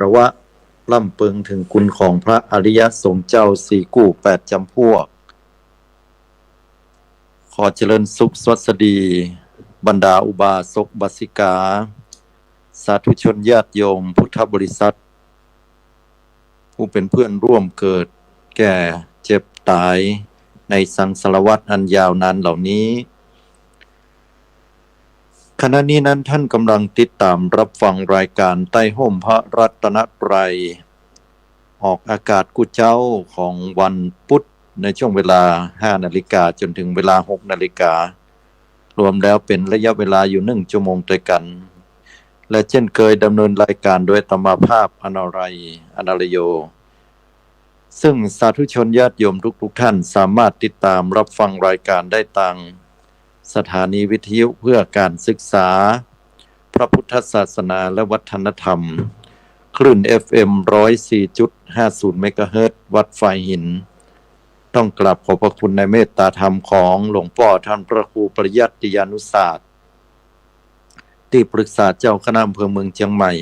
ระวะล่ำเปิงถึงคุณของพระอริยสงฆ์เจ้าสี่กู้แปดจำพวกขอเจริญสุขสวัสดีบรรดาอุบาสกบาสิกาสาธุชนญาติโยมพุทธบริษัทผู้เป็นเพื่อนร่วมเกิดแก่เจ็บตายในสังสารวัฏอันยาวนานเหล่านี้ขณะนี้นั้นท่านกำลังติดตามรับฟังรายการใต้ห่มพระรัตนตรัยออกอากาศกุเจ้าของวันพุธในช่วงเวลา 5 นาฬิกาจนถึงเวลา 6 นาฬิการวมแล้วเป็นระยะเวลาอยู่1 ชั่วโมงด้วยกันและเช่นเคยดำเนินรายการโดยธรรมภาพอนรัยอนรโยซึ่งสาธุชนญาติโยมทุกท่านสามารถติดตามรับฟังรายการได้ทางสถานีวิทยุเพื่อการศึกษาพระพุทธศาสนาและวัฒนธรรมคลื่น FM 104.50 เมกะเฮิรตซ์วัดไฟหินต้องกราบขอบพระคุณในเมตตาธรรมของหลวงพ่อท่านพระครูปริยัติยานุศาสตร์ที่ปรึกษาเจ้าคณะอำเภอเมืองเชียงใหม่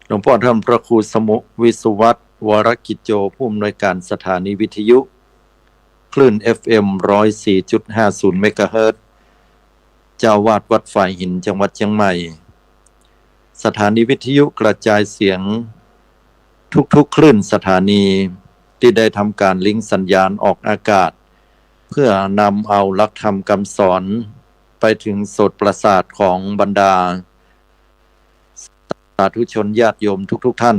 หลวงพ่อท่านพระครูสมุวิสุวัฒน์วรกิจโจผู้อำนวยการสถานีวิทยุคลื่น FM 104.50 เมกะเฮิรตซ์เจ้าวาดวัดฝ่ายหินจังหวัดเชียงใหม่สถานีวิทยุกระจายเสียงทุกคลื่นสถานีที่ได้ทำการลิงก์สัญญาณออกอากาศเพื่อนำเอาหลักธรรมคำสอนไปถึงโสตประสาทของบรรดาสาธุชนญาติโยมทุกท่าน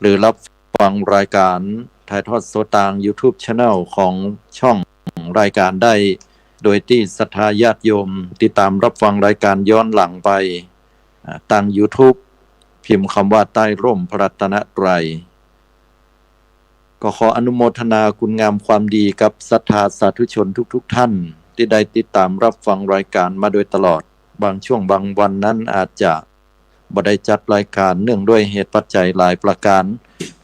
หรือรับฟังรายการถ่ายทอดสดทาง YouTube Channel ของช่องรายการได้โดยที่ศรัทธาญาติโยมติดตามรับฟังรายการย้อนหลังไปทาง YouTube พิมพ์คำว่าใต้ร่มพระรัตนตรัยก็ขออนุโมทนาคุณงามความดีกับศรัทธาสาธุชนทุกท่านที่ได้ติดตามรับฟังรายการมาโดยตลอดบางช่วงบางวันนั้นอาจจะบ่ได้จัดรายการเนื่องด้วยเหตุปัจจัยหลายประการ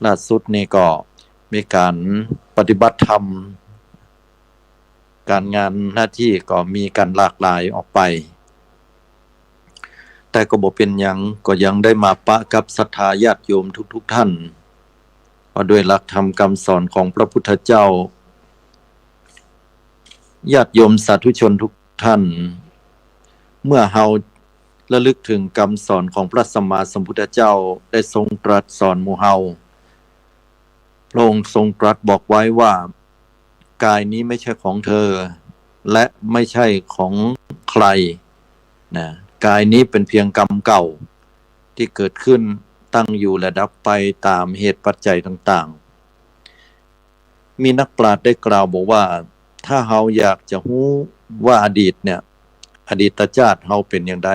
ล่าสุดนี้ก็มีการปฏิบัติธรรมการงานหน้าที่ก็มีการหลากหลายออกไปแต่ก็บ่เป็นหยังก็ยังได้มาปะกับศรัทธาญาติโยมทุกท่านเพราะด้วยหลักธรรมคำสอนของพระพุทธเจ้าญาติโยมสาธุชนทุกท่านเมื่อเฮาระลึกถึงคำสอนของพระสัมมาสัมพุทธเจ้าได้ทรงตรัสสอนหมู่เฮาพระองค์ทรงตรัสบอกไว้ว่ากายนี้ไม่ใช่ของเธอและไม่ใช่ของใครนะกายนี้เป็นเพียงกรรมเก่าที่เกิดขึ้นตั้งอยู่และดับไปตามเหตุปัจจัยต่างๆมีนักปราชญ์ได้กล่าวบอกว่าถ้าเฮาอยากจะรู้ว่าอดีตเนี่ยอดีตชาติเฮาเป็นอย่างไร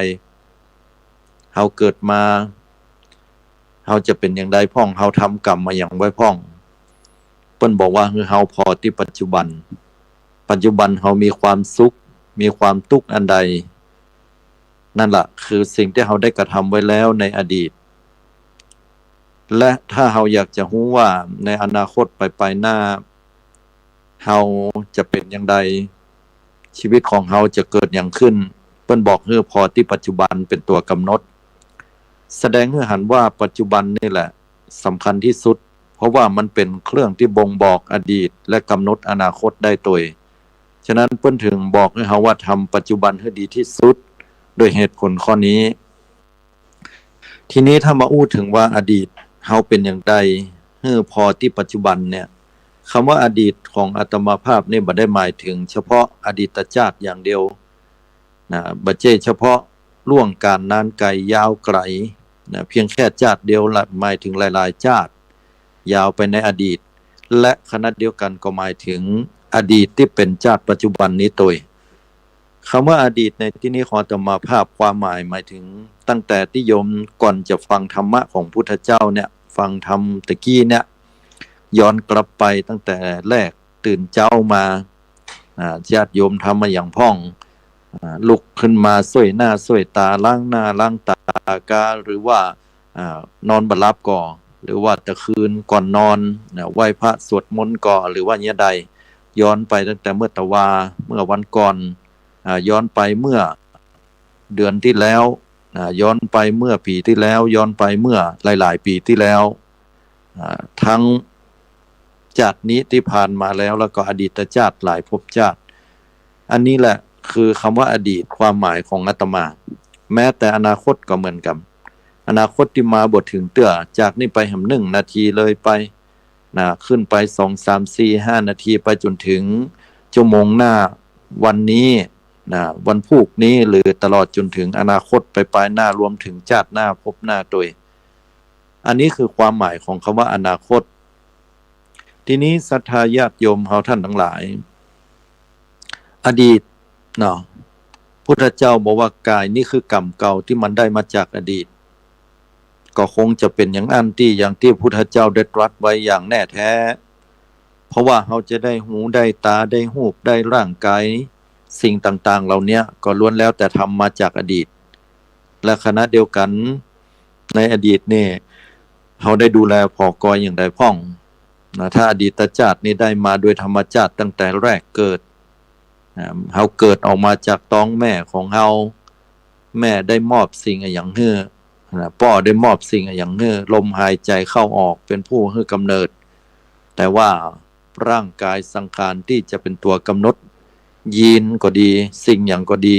เฮาเกิดมาเฮาจะเป็นอย่างไรพ่องเฮาทำกรรมมาอย่างไว้พ่องเพิ่นบอกว่าคือเฮาพอที่ปัจจุบันเฮามีความสุขมีความทุกข์อันใดนั่นแหละคือสิ่งที่เฮาได้กระทำไว้แล้วในอดีตและถ้าเฮาอยากจะรู้ว่าในอนาคตไปหน้าเฮาจะเป็นอย่างไรชีวิตของเฮาจะเกิดอย่างขึ้นเพิ่นบอกคือพอที่ปัจจุบันเป็นตัวกำหนดแสดงให้เห็นว่าปัจจุบันนี่แหละสำคัญที่สุดเพราะว่ามันเป็นเครื่องที่บ่งบอกอดีตและกำหนดอนาคตได้ตัวฉะนั้นเพิ่นถึงบอกให้เฮาว่าทำปัจจุบันให้ดีที่สุดโดยเหตุผลข้อนี้ทีนี้ถ้ามาอู้ถึงว่าอดีตเฮาเป็นอย่างไรพอที่ปัจจุบันเนี่ยคำว่าอดีตของอาตมาภาพนี่บ่ได้หมายถึงเฉพาะอดีตชาติอย่างเดียวนะบ่ใช่เฉพาะล่วงการนานไกลยาวไกลนะเพียงแค่ชาติเดียวละหมายถึงหลายๆชาติยาวไปในอดีตและขณะเดียวกันก็หมายถึงอดีตที่เป็นชาติปัจจุบันนี้ตัวคำว่าอดีตในที่นี้ขออาตมาภาพความหมายถึงตั้งแต่ที่โยมก่อนจะฟังธรรมะของพุทธเจ้าเนี่ยฟังธรรมตะกี้เนี่ยย้อนกลับไปตั้งแต่แรกตื่นเช้ามาญาติโยมทำมาอย่างพ่องลุกขึ้นมาส่วยหน้าส่วยตาล้างหน้าล้างตากาหรือว่านอนบ่หลับก่อหรือว่าตะคืนก่อนนอนไหว้พระสวดมนต์ก่อหรือว่าเนี่ยใดย้อนไปตั้งแต่เมื่อตะวาเมื่อวันก่อนย้อนไปเมื่อเดือนที่แล้ว ย้อนไปเมื่อปีที่แล้วย้อนไปเมื่อหลายๆปีที่แล้วทั้งชาตินี้ที่ผ่านมาแล้วก็อดีตชาติหลายภพชาติอันนี้แหละคือคำว่าอดีตความหมายของอาตมาแม้แต่อนาคตก็เหมือนกันอนาคตที่มาบทถึงเตื้อจากนี้ไปหำ1 นาทีเลยไปขึ้นไป2 3 4 5 นาทีไปจนถึงชั่วโมงหน้าวันนี้วันพรุ่งนี้หรือตลอดจนถึงอนาคตไปปลายหน้ารวมถึงชาติหน้าพบหน้าตัวอันนี้คือความหมายของคำว่าอนาคตทีนี้ศรัทธาญาติโยมเฮาท่านทั้งหลายอดีตพุทธเจ้าบอกว่ากายนี่คือกรรมเก่าที่มันได้มาจากอดีตก็คงจะเป็นอย่างอย่างที่พุทธเจ้าได้ตรัสไว้อย่างแน่แท้เพราะว่าเราจะได้หูได้ตาได้หูปได้ร่างกายสิ่งต่างๆเหล่านี้ก็ล้วนแล้วแต่ทำมาจากอดีตและขณะเดียวกันในอดีตนี่เราได้ดูแลพ่อกอยอย่างใดพ่องถ้าอดีตชาตินี่ได้มาโดยธรรมชาติตั้งแต่แรกเกิดเราเกิดออกมาจากท้องแม่ของเราแม่ได้มอบสิ่งอย่างเฮือพ่อได้มอบสิ่งอย่างเฮือลมหายใจเข้าออกเป็นผู้ให้กำเนิดแต่ว่าร่างกายสังขารที่จะเป็นตัวกำหนดยีนก็ดีสิ่งอย่างก็ดี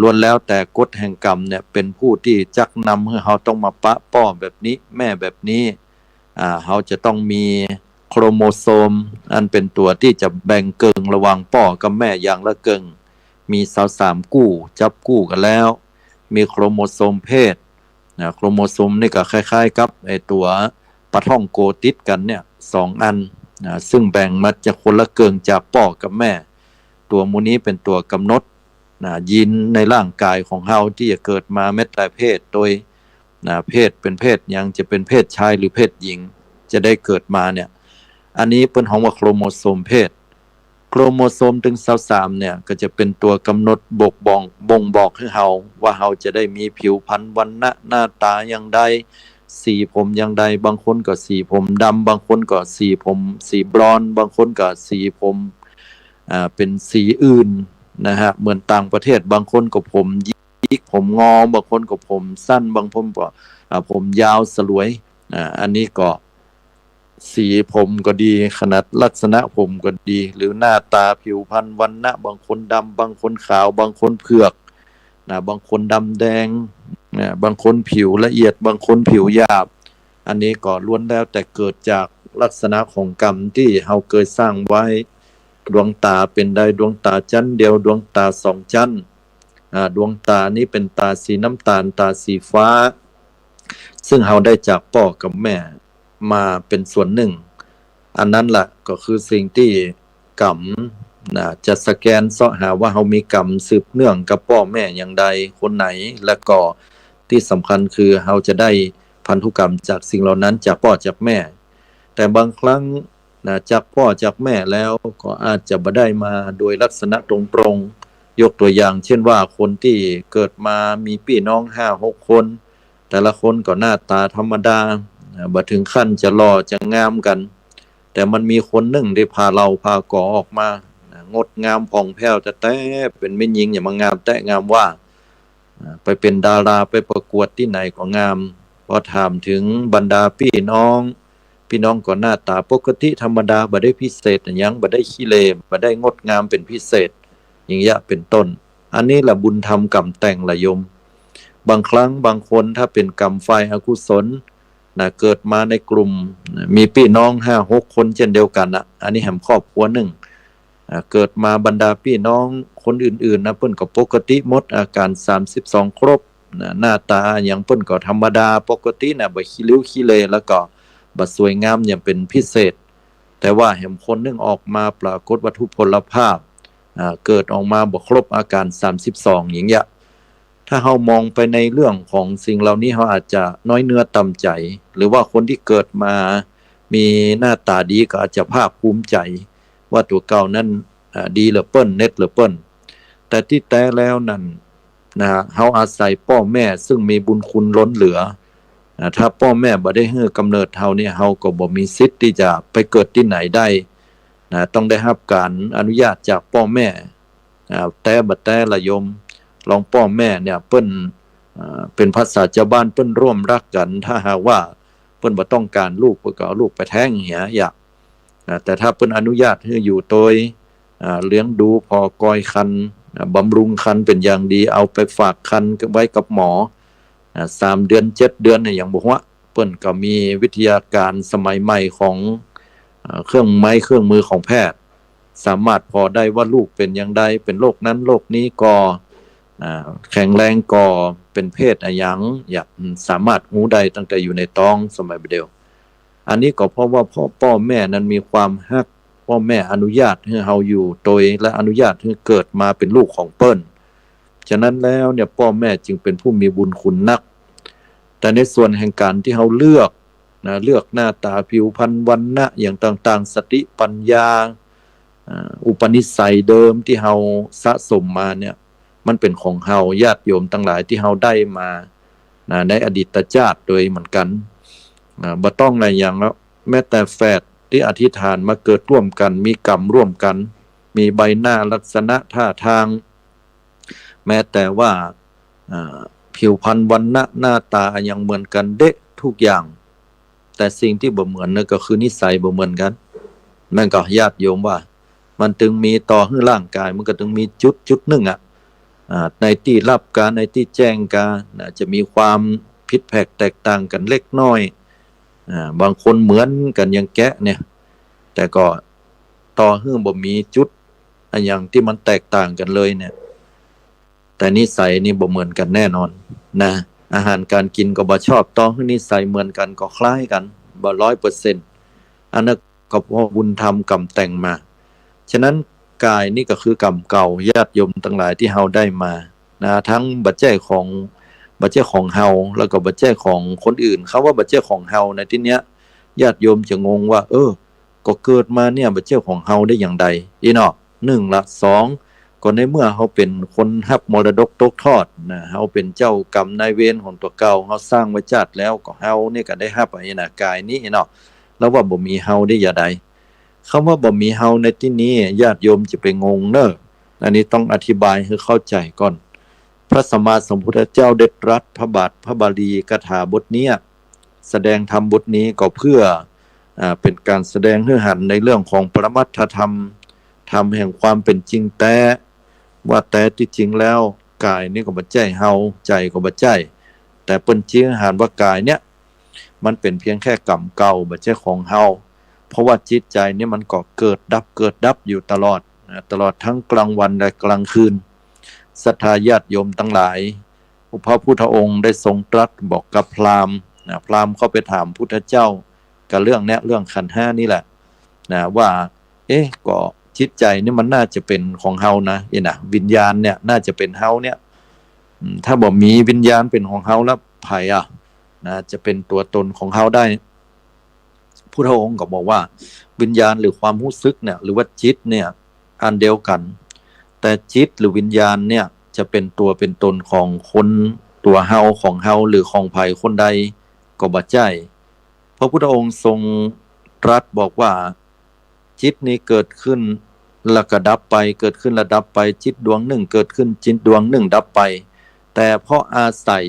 ล้วนแล้วแต่กฎแห่งกรรมเนี่ยเป็นผู้ที่จักนำให้เราต้องมาปะป้อแบบนี้แม่แบบนี้เราจะต้องมีโครโมโซมอันเป็นตัวที่จะแบ่งเกิงระหว่างพ่อกับแม่อย่างละเกิงมี23กู้จับกู้กันแล้วมีโครโมโซมเพศโครโมโซมนี่ก็คล้ายๆกับไอตัวปะท่องโกติดกันเนี่ย2 อันซึ่งแบ่งมาจากคนละเกิงจากพ่อกับแม่ตัวมูนี้เป็นตัวกำหนดยีนในร่างกายของเฮาที่จะเกิดมาแม้แต่เพศโดยเพศเป็นเพศยังจะเป็นเพศชายหรือเพศหญิงจะได้เกิดมาเนี่ยอันนี้เป็นของว่าโครโมโซมเพศโครโมโซมถึง23เนี่ยก็จะเป็นตัวกำหนดบ่งบอกให้เฮาว่าเฮาจะได้มีผิวพรรณวรรณะหน้าตาอย่างใดสีผมอย่างใดบางคนก็สีผมดำบางคนก็สีผมสีบลอนด์บางคนก็สีผมเป็นสีอื่นนะฮะเหมือนต่างประเทศบางคนก็ผมยิกผมงอบางคนก็ผมสั้นบางคนก็ผมยาวสลวยอันนี้ก็สีผมก็ดีขนาดลักษณะผมก็ดีหรือหน้าตาผิวพรรณวรรณะบางคนดำบางคนขาวบางคนเผือกบางคนดำแดงบางคนผิวละเอียดบางคนผิวหยาบอันนี้ก็ล้วนแล้วแต่เกิดจากลักษณะของกรรมที่เราเคยสร้างไว้ดวงตาเป็นได้ดวงตาชั้นเดียวดวงตา2 ชั้นดวงตานี้เป็นตาสีน้ำตาลตาสีฟ้าซึ่งเราได้จากพ่อกับแม่มาเป็นส่วนหนึ่งอันนั้นแหละก็คือสิ่งที่กรรมจะสแกนเสาะหาว่าเรามีกรรมสืบเนื่องกับพ่อแม่อย่างใดคนไหนและก็ที่สำคัญคือเราจะได้พันธุกรรมจากสิ่งเหล่านั้นจากพ่อจากแม่แต่บางครั้งจากพ่อจากแม่แล้วก็อาจจะบ่ได้มาโดยลักษณะตรงๆยกตัวอย่างเช่นว่าคนที่เกิดมามีพี่น้อง 5-6 คนแต่ละคนก็หน้าตาธรรมดาบ่ถึงขั้นจะหล่อจะงามกันแต่มันมีคนหนึ่งได้พาเราพาก่อออกมางดงามผ่องแผ้วแต่เป็นแม่หญิงอย่ามางามแต่งามว่าไปเป็นดาราไปประกวดที่ไหนก็งามพอถามถึงบรรดาพี่น้องก็หน้าตาปกติธรรมดาบ่ได้พิเศษหยังบ่ได้ขี้เลบ่ได้งดงามเป็นพิเศษอย่างเงี้ยเป็นต้นอันนี้แหละบุญธรรมกรรมแต่งละโยมบางครั้งบางคนถ้าเป็นกรรมฝ่ายอกุศลเกิดมาในกลุ่มมีพี่น้อง 5-6 คนเช่นเดียวกันอันนี้แห่งครอบครัวหนึ่งเกิดมาบรรดาพี่น้องคนอื่นๆเพิ่นก็ปกติหมดอาการ32ครบหน้าตาอย่างเพิ่นก็ธรรมดาปกติบ่ขี้ริ้วขี้เลแล้วก็บ่สวยงามอย่างเป็นพิเศษแต่ว่าแห่งคนนึงออกมาปรากฏวัตถุพลภาพเกิดออกมาบ่ครบอาการ32อย่างเงี้ยถ้าเรามองไปในเรื่องของสิ่งเหล่านี้เราอาจจะน้อยเนื้อต่ำใจหรือว่าคนที่เกิดมามีหน้าตาดีก็อาจจะภาคภูมิใจว่าตัวเก่านั้นดีเหลือเปิ้นเน็ตเหลือเปิ้นแต่ที่แท้แล้วนั่นเราอาศัยพ่อแม่ซึ่งมีบุญคุณล้นเหลือถ้าพ่อแม่บ่ได้ให้กำเนิดเฮาเนี่ยเฮาก็บ่มีสิทธิ์ที่จะไปเกิดที่ไหนได้ต้องได้รับการอนุญาตจากพ่อแม่แต่ละโยมลองพ่อแม่เนี่ยเปิ้น เป็นภาษาชาวบ้านเปิ้นร่วมรักกันถ้าหากว่าเปิ้นบ่ต้องการลูกเปิ้นก็เอาลูกไปแท้งเหียอยากแต่ถ้าเปิ้นอนุญาตให้อยู่โดยเลี้ยงดูพอกอยคันบำรุงคันเป็นอย่างดีเอาไปฝากคันไว้กับหมอ3 เดือน7 เดือนเนี่ยอย่างบอกว่าเปิ้นก็มีวิทยาการสมัยใหม่ของเครื่องไม้เครื่องมือของแพทย์สามารถพอได้ว่าลูกเป็นอย่างใดเป็นโรคนั้นโรคนี้ก็แข็งแรงก็เป็นเพศอย่างอยากสามารถรู้ได้ตั้งแต่อยู่ในท้องสมัยเดียวอันนี้ก็เพราะว่าพ่อแม่นั้นมีความฮักพ่อแม่อนุญาตให้เฮาอยู่โดยและอนุญาตให้เกิดมาเป็นลูกของเปิ้นฉะนั้นแล้วเนี่ยพ่อแม่จึงเป็นผู้มีบุญคุณนักแต่ในส่วนแห่งการที่เฮาเลือกหน้าตาผิวพรรณวรรณะอย่างต่างๆสติปัญญาอุปนิสัยเดิมที่เฮาสะสมมาเนี่ยมันเป็นของเฮาญาติโยมทั้งหลายที่เฮาได้มาในอดีตชาติโดยเหมือนกันบ่ต้องอะไรอย่างแล้วแม้แต่แฝดที่อธิษฐานมาเกิดร่วมกันมีกรรมร่วมกันมีใบหน้าลักษณะท่าทางแม้แต่ว่าผิวพรรณวรรณะหน้าตายังเหมือนกันเด๊ะทุกอย่างแต่สิ่งที่บ่เหมือนนั่นก็คือนิสัยบ่เหมือนกันนั่นก็ญาติโยมว่ามันจึงมีต่อให้ร่างกายมันก็ต้องมีจุดหนึ่งในที่รับการในที่แจ้งการจะมีความผิดแผกแตกต่างกันเล็กน้อยบางคนเหมือนกันอย่างแกะเนี่ยแต่ก็ต่อให้บ่มีจุดอย่างที่มันแตกต่างกันเลยเนี่ยแต่นิสัยนี่บ่เหมือนกันแน่นอนนะอาหารการกินก็บ่ชอบต่อให้นิสัยเหมือนกันก็คล้ายกันบ่ 100% อันนั้นก็เพราะบุญธรรมกรรมแต่งมาฉะนั้นกายนี่ก็คือกรรมเก่าญาติโยมทั้งหลายที่เฮาได้มาทั้งบัจจัยของเฮาแล้วก็บัจจัยของคนอื่นเขาว่าบัจจัยของเฮาในที่เนี้ยญาติโยมจะงงว่าก็เกิดมาเนี่ยบัจจัยของเฮาได้อย่างใดอีเนาะ1ละ2ก็ในเมื่อเฮาเป็นคนรับมรดกตกทอดเฮาเป็นเจ้ากรรมนายเวรของตัวเก่าเฮาสร้างไว้จัดแล้วก็เฮานี่ก็ได้รับกายนี้เนาะแล้วว่าบ่มีเฮาได้อย่างใดคำว่าบ่มีเฮาในที่นี้ญาติโยมจะไปงงเนอะอันนี้ต้องอธิบายให้เข้าใจก่อนพระสัมมาสัมพุทธเจ้าได้ตรัสพระบาลีคาถาบทนี้แสดงธรรมบทนี้ก็เพื่อเป็นการแสดงให้หันในเรื่องของปรมัตถธรรมธรรมแห่งความเป็นจริงแต่ว่าแต่ที่จริงแล้วกายนี่ก็บ่ใช่เฮาใจก็บ่ใช่แต่เปิ้นชี้ให้หันว่ากายเนี่ยมันเป็นเพียงแค่กรรมเก่าบ่ใช่ของเฮาเพราะว่าจิตใจนี่มันก็เกิดดับอยู่ตลอดทั้งกลางวันและกลางคืนศรัทธาญาติโยมทั้งหลายพระพุทธองค์ได้ทรงตรัสบอกกับพราหมณ์พราหมณ์เข้าไปถามพุทธเจ้ากับเรื่องขันธ์5นี่แหละว่าก็จิตใจนี่มันน่าจะเป็นของเฮานะวิญญาณเนี่ยน่าจะเป็นเฮาเนี่ยถ้าบ่มีวิญญาณเป็นของเฮาแล้วไผจะเป็นตัวตนของเฮาได้พุทธองค์ก็บอกว่าวิญญาณหรือความรู้สึกเนี่ยหรือว่าจิตเนี่ยอันเดียวกันแต่จิตหรือวิญญาณเนี่ยจะเป็นตัวเป็นตนของคนตัวเฮาของเฮาหรือของไผคนใดก็บ่ใช่พระพุทธองค์ทรงตรัสบอกว่าจิตนี้เกิดขึ้นแล้วก็ดับไปเกิดขึ้นแล้วดับไปจิตดวงหนึ่งเกิดขึ้นจิตดวงหนึ่งดับไปแต่เพราะอาศัย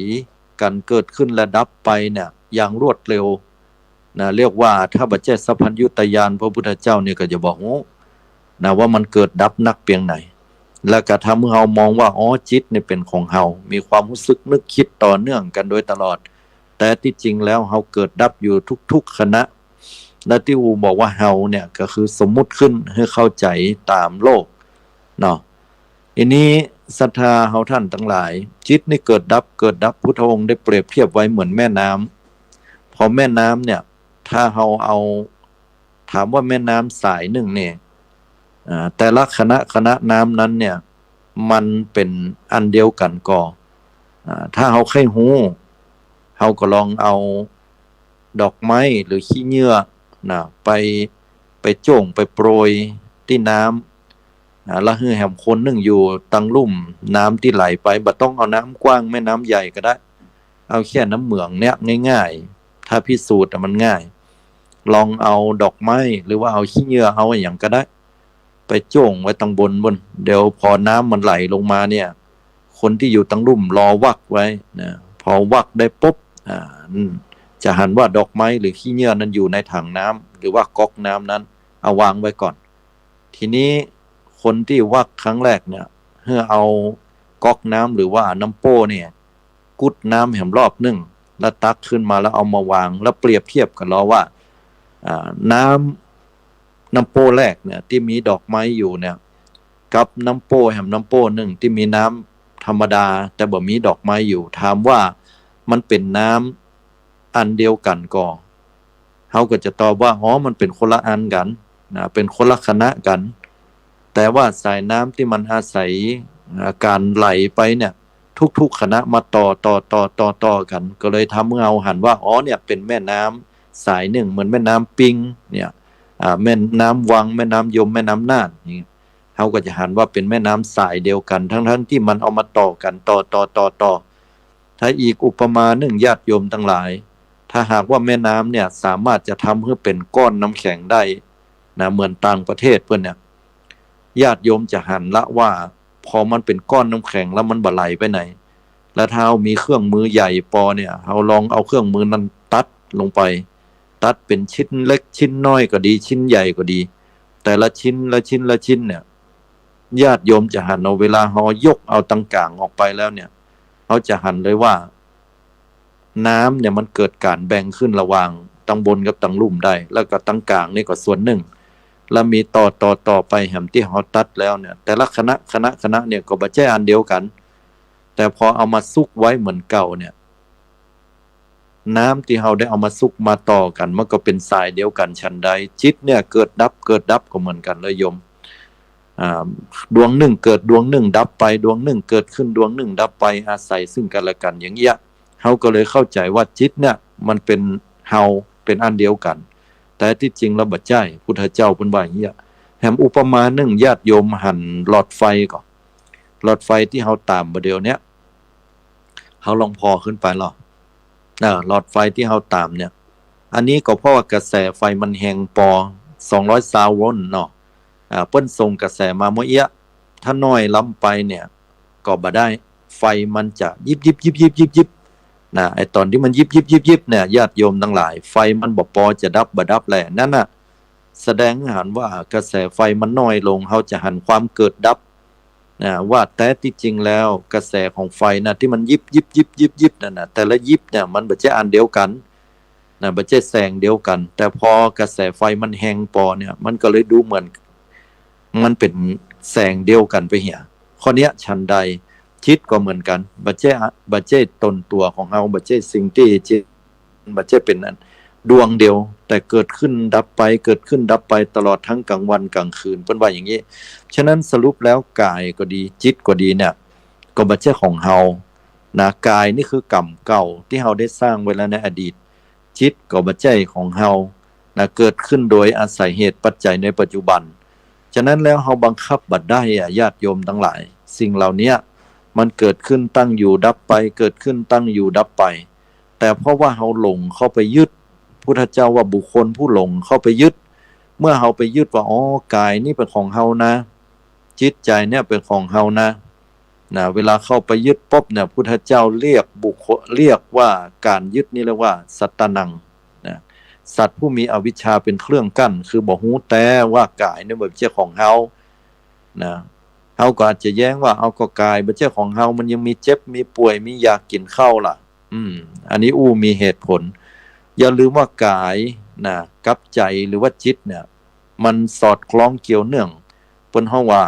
กันเกิดขึ้นและดับไปเนี่ยอย่างรวดเร็วเรียกว่าถ้าบัจเจสัพพัญญุตญาณพระพุทธเจ้าเนี่ยก็จะบอกว่ามันเกิดดับนักเพียงไหนแล้วก็ทำให้เรามองว่าจิตนี่เป็นของเรามีความรู้สึกนึกคิดต่อเนื่องกันโดยตลอดแต่ที่จริงแล้วเราเกิดดับอยู่ทุกๆขณะและที่บอกว่าเราเนี่ยก็คือสมมุติขึ้นให้เข้าใจตามโลกเนาะอันนี้ศรัทธาเราท่านทั้งหลายจิตนี่เกิดดับพุทธองค์ได้เปรียบเทียบไว้เหมือนแม่น้ำพอแม่น้ำเนี่ยถ้าเราเอาถามว่าแม่น้ำสายหนึ่งเนี่ยแต่ละคณะน้ำนั้นเนี่ยมันเป็นอันเดียวกันก็ถ้าเราใครหูเราก็ลองเอาดอกไม้หรือขี้เหงื่อไปโจ่งไปโปรยที่น้ำแล้วให้แหมคนนึงอยู่ตังลุ่มน้ำที่ไหลไปบ่ต้องเอาน้ำกว้างแม่น้ำใหญ่ก็ได้เอาแค่น้ำเหมืองเนี่ยง่ายๆถ้าพิสูจน์มันง่ายลองเอาดอกไม้หรือว่าเอาขี้เหงื่อเอาอย่างก็ได้ไปโจ่งไว้ตังบนเดี๋ยวพอน้ำมันไหลลงมาเนี่ยค คนที่อยู่ตั้งรุ่มรอวักไว้นะพอวักได้ปุ๊บจะหันว่าดอกไม้หรือขี้เหงื่อนั้นอยู่ในถังน้ำหรือว่าก๊อกน้ำนั้นเอาวางไว้ก่อนทีนี้คนที่วักครั้งแรกเนี่ยเพื่อเอาก๊อกน้ำหรือว่าน้ำโป้เนี่ยกุดน้ำแหมรอบนึงแล้วตักขึ้นมาแล้วเอามาวางแล้วเปรียบเทียบกันแล้วว่าน้ำโป้แรกเนี่ยที่มีดอกไม้อยู่เนี่ยกับน้ำโป้แหมน้ำโป้หนึ่งที่มีน้ำธรรมดาแต่บ่มีดอกไม้อยู่ถามว่ามันเป็นน้ำอันเดียวกันก็เขาก็จะตอบว่าอ๋อมันเป็นคนละอันกันนะเป็นคนละคณะกันแต่ว่าสายน้ำที่มันอาศัยการไหลไปเนี่ยทุกๆคณะมาต่อกันก็เลยทำให้เราหันว่าอ๋อเนี่ยเป็นแม่น้ำสายหนึ่งเหมือนแม่น้ำปิงเนี่ยแม่น้ำวังแม่น้ำยมแม่น้ำน่านนี่เขาก็จะหันว่าเป็นแม่น้ำสายเดียวกันทั้งที่มันเอามาต่อกันต่อถ้าอีกอุปมาหนึ่งญาติโยมทั้งหลายถ้าหากว่าแม่น้ำเนี่ยสามารถจะทำให้เป็นก้อนน้ำแข็งได้นะเหมือนต่างประเทศเพื่อนเนี่ยญาติโยมจะหันละว่าพอมันเป็นก้อนน้ำแข็งแล้วมันบ่ไหลไปไหนแล้วถ้าเรามีเครื่องมือใหญ่พอเนี่ยเราลองเอาเครื่องมือนั้นตัดลงไปตัดเป็นชิ้นเล็กชิ้นน้อยก็ดีชิ้นใหญ่ก็ดีแต่ละชิ้นเนี่ยญาติโยมจะหันเอาเวลาเรายกเอาต่างๆออกไปแล้วเนี่ยเขาจะหันเลยว่าน้ำเนี่ยมันเกิดการแบ่งขึ้นระหว่างตังบนกับตังลุ่มได้แล้วก็ตังกลางนี่ก็ส่วนหนึ่งแล้วมีต่อไปแหมที่เขาตัดแล้วเนี่ยแต่ละคณะเนี่ยก็บ่ใช่อันเดียวกันแต่พอเอามาซุกไว้เหมือนเก่าเนี่ยน้ำที่เราได้เอามาซุกมาต่อกันมันก็เป็นสายเดียวกันฉันใดจิตเนี่ยเกิดดับก็เหมือนกันเลยโยมดวงหนึ่งเกิดดวงหนึ่งดับไปดวงหนึ่งเกิดขึ้นดวงหนึ่งดับไปอาศัยซึ่งกันและกันอย่างเงี้ยเขาก็เลยเข้าใจว่าจิตเนี่ยมันเป็นเฮาเป็นอันเดียวกันแต่ที่จริงแล้วบ่ใช่พุทธเจ้าเป็นว่าอย่างเงี้ยแถมอุปมาหนึ่งญาติโยมหันหลอดไฟก่อนหลอดไฟที่เขาตามประเดี๋ยวเนี้ยเขาลองพอขึ้นไปหรอหลอดไฟที่เขาตามเนี่ยอันนี้ก็เพราะว่ากระแสไฟมันแหงปอ220 โวลต์เนาะเปิ้นส่งกระแสมาเมื่อเอี้ยถ้าน้อยล้ำไปเนี่ยก็บ่ได้ไฟมันจะยิบนะไอตอนที่มันยิบเนี่ยญาติโยมทั้งหลายไฟมันบ่พอจะดับแหละนั่นน่ะแสดงให้เห็นว่ากระแสไฟมันน้อยลงเขาจะหันความเกิดดับนะว่าแต่ที่จริงแล้วกระแสของไฟนะที่มันยิบนั่นน่ะแต่ละยิบเนี่ยมันบ่ใช่อันเดียวกันนะบ่ใช่แสงเดียวกันแต่พอกระแสไฟมันแห้งปอเนี่ยมันก็เลยดูเหมือนมันเป็นแสงเดียวกันไปเหี่ยข้อเนี้ยฉันใดจิตก็เหมือนกันบ่ใช่ตนตัวของเฮาบ่ใช่สิ่งที่จิตบ่ใช่เป็นนั้นดวงเดียวแต่เกิดขึ้นดับไปตลอดทั้งกลางวันกลางคืนเพิ่นว่าอย่างนี้ฉะนั้นสรุปแล้วกายก็ดีจิตก็ดีเนี่ยก็บ่ใช่ของเฮานะกายนี่คือกรรมเก่าที่เฮาได้สร้างไว้แล้วในอดีตจิตก็บ่ใช่ของเฮานะเกิดขึ้นโดยอาศัยเหตุปัจจัยในปัจจุบันฉะนั้นแล้วเฮาบังคับบ่ได้ญาติโยมทั้งหลายสิ่งเหล่านี้มันเกิดขึ้นตั้งอยู่ดับไปเกิดขึ้นตั้งอยู่ดับไปแต่เพราะว่าเฮาหลงเข้าไปยึดพุทธเจ้าว่าบุคคลผู้หลงเข้าไปยึดเมื่อเฮาไปยึดว่าอ๋อกายนี่เป็นของเฮานะจิตใจเนี่ยเป็นของเฮานะเวลาเข้าไปยึดปุ๊บเนี่ยพุทธเจ้าเรียกว่าการยึดนี่เรียกว่าสัตตนังนะสัตว์ผู้มีอวิชชาเป็นเครื่องกั้นคือบ่ฮู้แต่ว่ากายเนี่ยเป็นเจ้าของเฮานะเฮาก็อาจจะแย้งว่าเอาก็กายเป็นเจ้าของเฮามันยังมีเจ็บมีป่วยมีอยากกินข้าวล่ะอันนี้มีเหตุผลอย่าลืมว่ากายนะกับใจหรือว่าจิตเนี่ยมันสอดคล้องเกี่ยวเนื่องเพิ่นเฮาว่า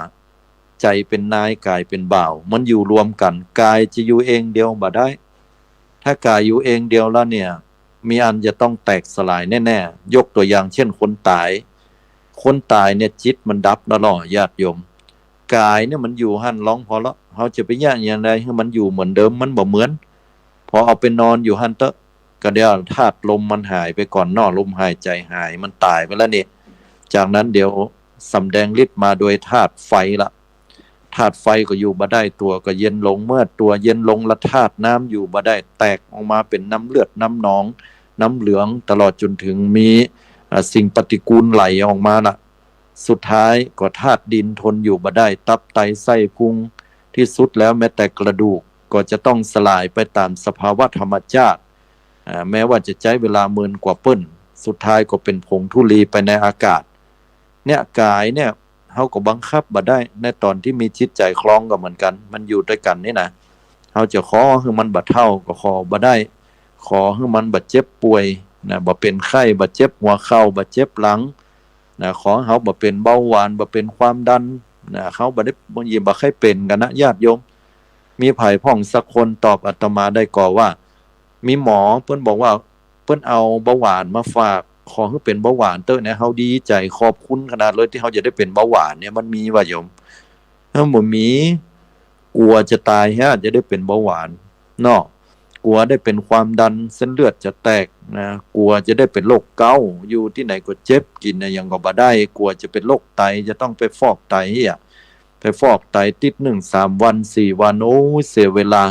ใจเป็นนายกายเป็นบ่าวมันอยู่รวมกันกายจะอยู่เองเดียวบ่ได้ถ้ากายอยู่เองเดียวแล้วเนี่ยมีอันจะต้องแตกสลายแน่ๆยกตัวอย่างเช่นคนตายเนี่ยจิตมันดับแล้วหรอญาติโยมกายเนี่ยมันอยู่หั่นร้องพอแล้วเฮาจะไปย่างอย่างใดให้มันอยู่เหมือนเดิมมันบ่เหมือนพอเอาไปนอนอยู่หั่นเตอะก็เดี๋ยวธาตุลมมันหายไปก่อนนอลมหายใจหายมันตายไปแล้วนี่จากนั้นเดี๋ยวสำแดงฤทธิ์มาโดยธาตุไฟละธาตุไฟก็อยู่บ่ได้ตัวก็เย็นลงเมื่อตัวเย็นลงละธาตุน้ำอยู่บ่ได้แตกออกมาเป็นน้ำเลือดน้ำหนองน้ำเหลืองตลอดจนถึงมีสิ่งปฏิกูลไหลออกมาละสุดท้ายก็ธาตุดินทนอยู่บ่ได้ตับไตไส้พุง ที่สุดแล้วแม้แต่กระดูกก็จะต้องสลายไปตามสภาวะธรรมชาติแม้ว่าจะใช้เวลาหมื่นกว่าเปิ้นสุดท้ายก็เป็นผงธุลีไปในอากาศเนี่ยกายเนี่ยเขาก็บังคับบ่ได้ในตอนที่มีจิตใจคล้องก็เหมือนกันมันอยู่ด้วยกันนี่นะเขาจะขอให้มันบ่เท่าก็ขอบ่ได้ขอให้มันบ่เจ็บป่วยนะบ่เป็นไข้บ่เจ็บหัวเข่าบ่เจ็บหลังนะขอเขาบ่เป็นเบาหวานบ่เป็นความดันนะเขาบ่ได้บางทีบ่เคยเป็นกันนะญาติโยมมีไผพ่องสักคนตอบอาตมาได้ก่อว่ามีหมอเพิ่นบอกว่าเพิ่นเอาเบาหวานมาฝากขอให้เป็นเบาหวานเต้อเนี่ยเฮาดีใจขอบคุณขนาดเลยที่เฮาจะได้เป็นเบาหวานเนี่ยมันมีว่าโยมถ้าบ่มีกลัวจะตายฮะจะได้เป็นเบาหวานเนาะกลัวได้เป็นความดันเส้นเลือดจะแตกนะกลัวจะได้เป็นโรคเกาต์อยู่ที่ไหนก็เจ็บกินยังก็บ่ได้กลัวจะเป็นโรคไตจะต้องไปฟอกไตไปฟอกไตติด1 3วัน4วันโอ้เสียเวลา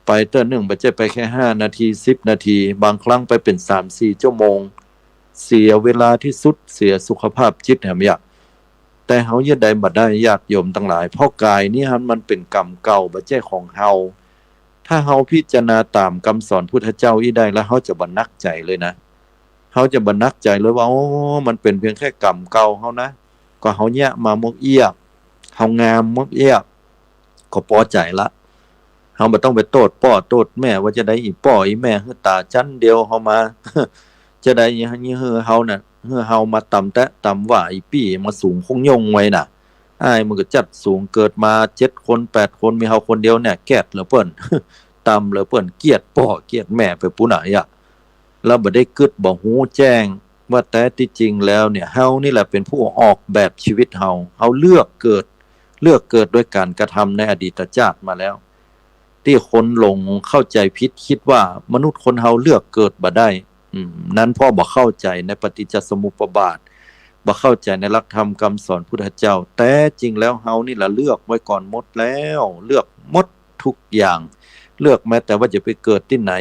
ไปเตื้อ1บ่ใช่ไปแค่5นาที10นาทีบางครั้งไปเป็น 3-4 ชั่วโมงเสียเวลาที่สุดเสียสุขภาพจิตแหมแต่เฮาอย่าได้บ่ได้ญาติโยมทั้งหลายเพราะกายนี่มันเป็นกรรมเก่าบ่ใช่ของเฮาถ้าเฮาพิจารณาตามคำสอนพุทธเจ้าอีได้แล้วเฮาจะบ่หนักใจเลยนะเฮาจะบ่หนักใจเลยว่าโอ้มันเป็นเพียงแค่กรรมเก่าเฮานะก็เฮาแยะมามกเอี้ยเฮางามมกเอี้ยก็พอใจละเฮาบ่ต้องไปโทษพ่อโทษแม่ว่าจะได้อีพ่ออีแม่คือตาจันเดียวเฮามา จะได้ยี่เฮือเฮาน่ะเฮือเฮามาต่ำแตะต่ำว่าอีปี้มาสูงคงยงไว้น่ะอ้ายมันก็จัดสูงเกิดมา7คน8คนมีเฮาคนเดียวเนี่ยแกดเหลือเปิ้น ต่ำเหลือเปิ้นเกลียดพ่อเกลียดแม่ไปปุ้นน่ะแล้วบ่ได้กึดบ่ฮู้แจ้งว่าแต่ที่จริงแล้วเนี่ยเฮานี่แหละเป็นผู้ออกแบบชีวิตเฮาเลือกเกิดด้วยการกระทำในอดีตชาติมาแล้วที่คนหลงเข้าใจผิดคิดว่ามนุษย์คนเฮาเลือกเกิดบ่ได้นั้นพ่อบ่เข้าใจในปฏิจจสมุปบาทบ่เข้าใจในหลักธรรมคำสอนพุทธเจ้าแต่จริงแล้วเฮานี่ล่ะเลือกไว้ก่อนหมดแล้วเลือกหมดทุกอย่างเลือกแม้แต่ว่าจะไปเกิดที่ไหน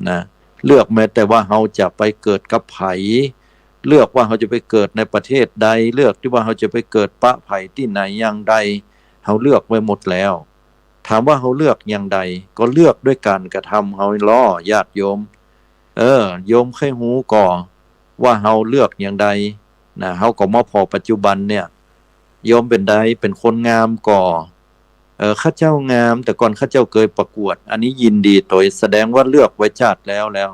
นะเลือกแม้แต่ว่าเฮาจะไปเกิดกับไผเลือกว่าเฮาจะไปเกิดในประเทศใดเลือกที่ว่าเฮาจะไปเกิดปะไผที่ไหนอย่างใดเฮาเลือกไว้หมดแล้วถามว่าเฮาเลือกอย่างใดก็เลือกด้วยการกระทำเฮาล้อญาติโยมโยมเคยฮู้ก่อว่าเฮาเลือกอย่างใดนะเฮาก็มาพอปัจจุบันเนี่ยโยมเป็นใดเป็นคนงามก่อข้าเจ้างามแต่ก่อนข้าเจ้าเคยประกวดอันนี้ยินดีโดยแสดงว่าเลือกไว้ชาติแล้วแล้ว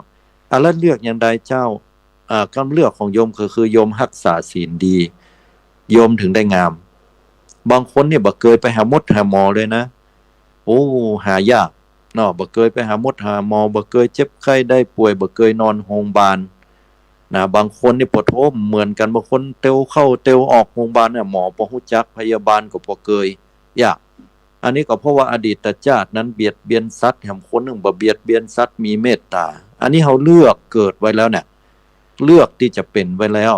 เลือกอย่างใดเจ้าคำเลือกของโยมคือโยมรักษาศีลดีโยมถึงได้งามบางคนเนี่ยบ่เคยไปหาหมอหาหมอเลยนะโอ้หายากเนาะบ่เคยไปหาหมอหาหมอบ่เคยเจ็บไข้ได้ป่วยบ่เคยนอนโรงพยาบาลนะบางคนนี่ปวดท้องเหมือนกันบางคนเตวเข้าเตวออกโรงพยาบาลเนี่ยหมอบ่ฮู้จักพยาบาลก็บ่เคยยากอันนี้ก็เพราะว่าอดีตชาตินั้นเบียดเบียนสัตว์แห่งคนหนึ่งบ่เบียดเบียนสัตว์มีเมตตาอันนี้เฮาเลือกเกิดไว้แล้วเนี่ยเลือกที่จะเป็นไว้แล้ว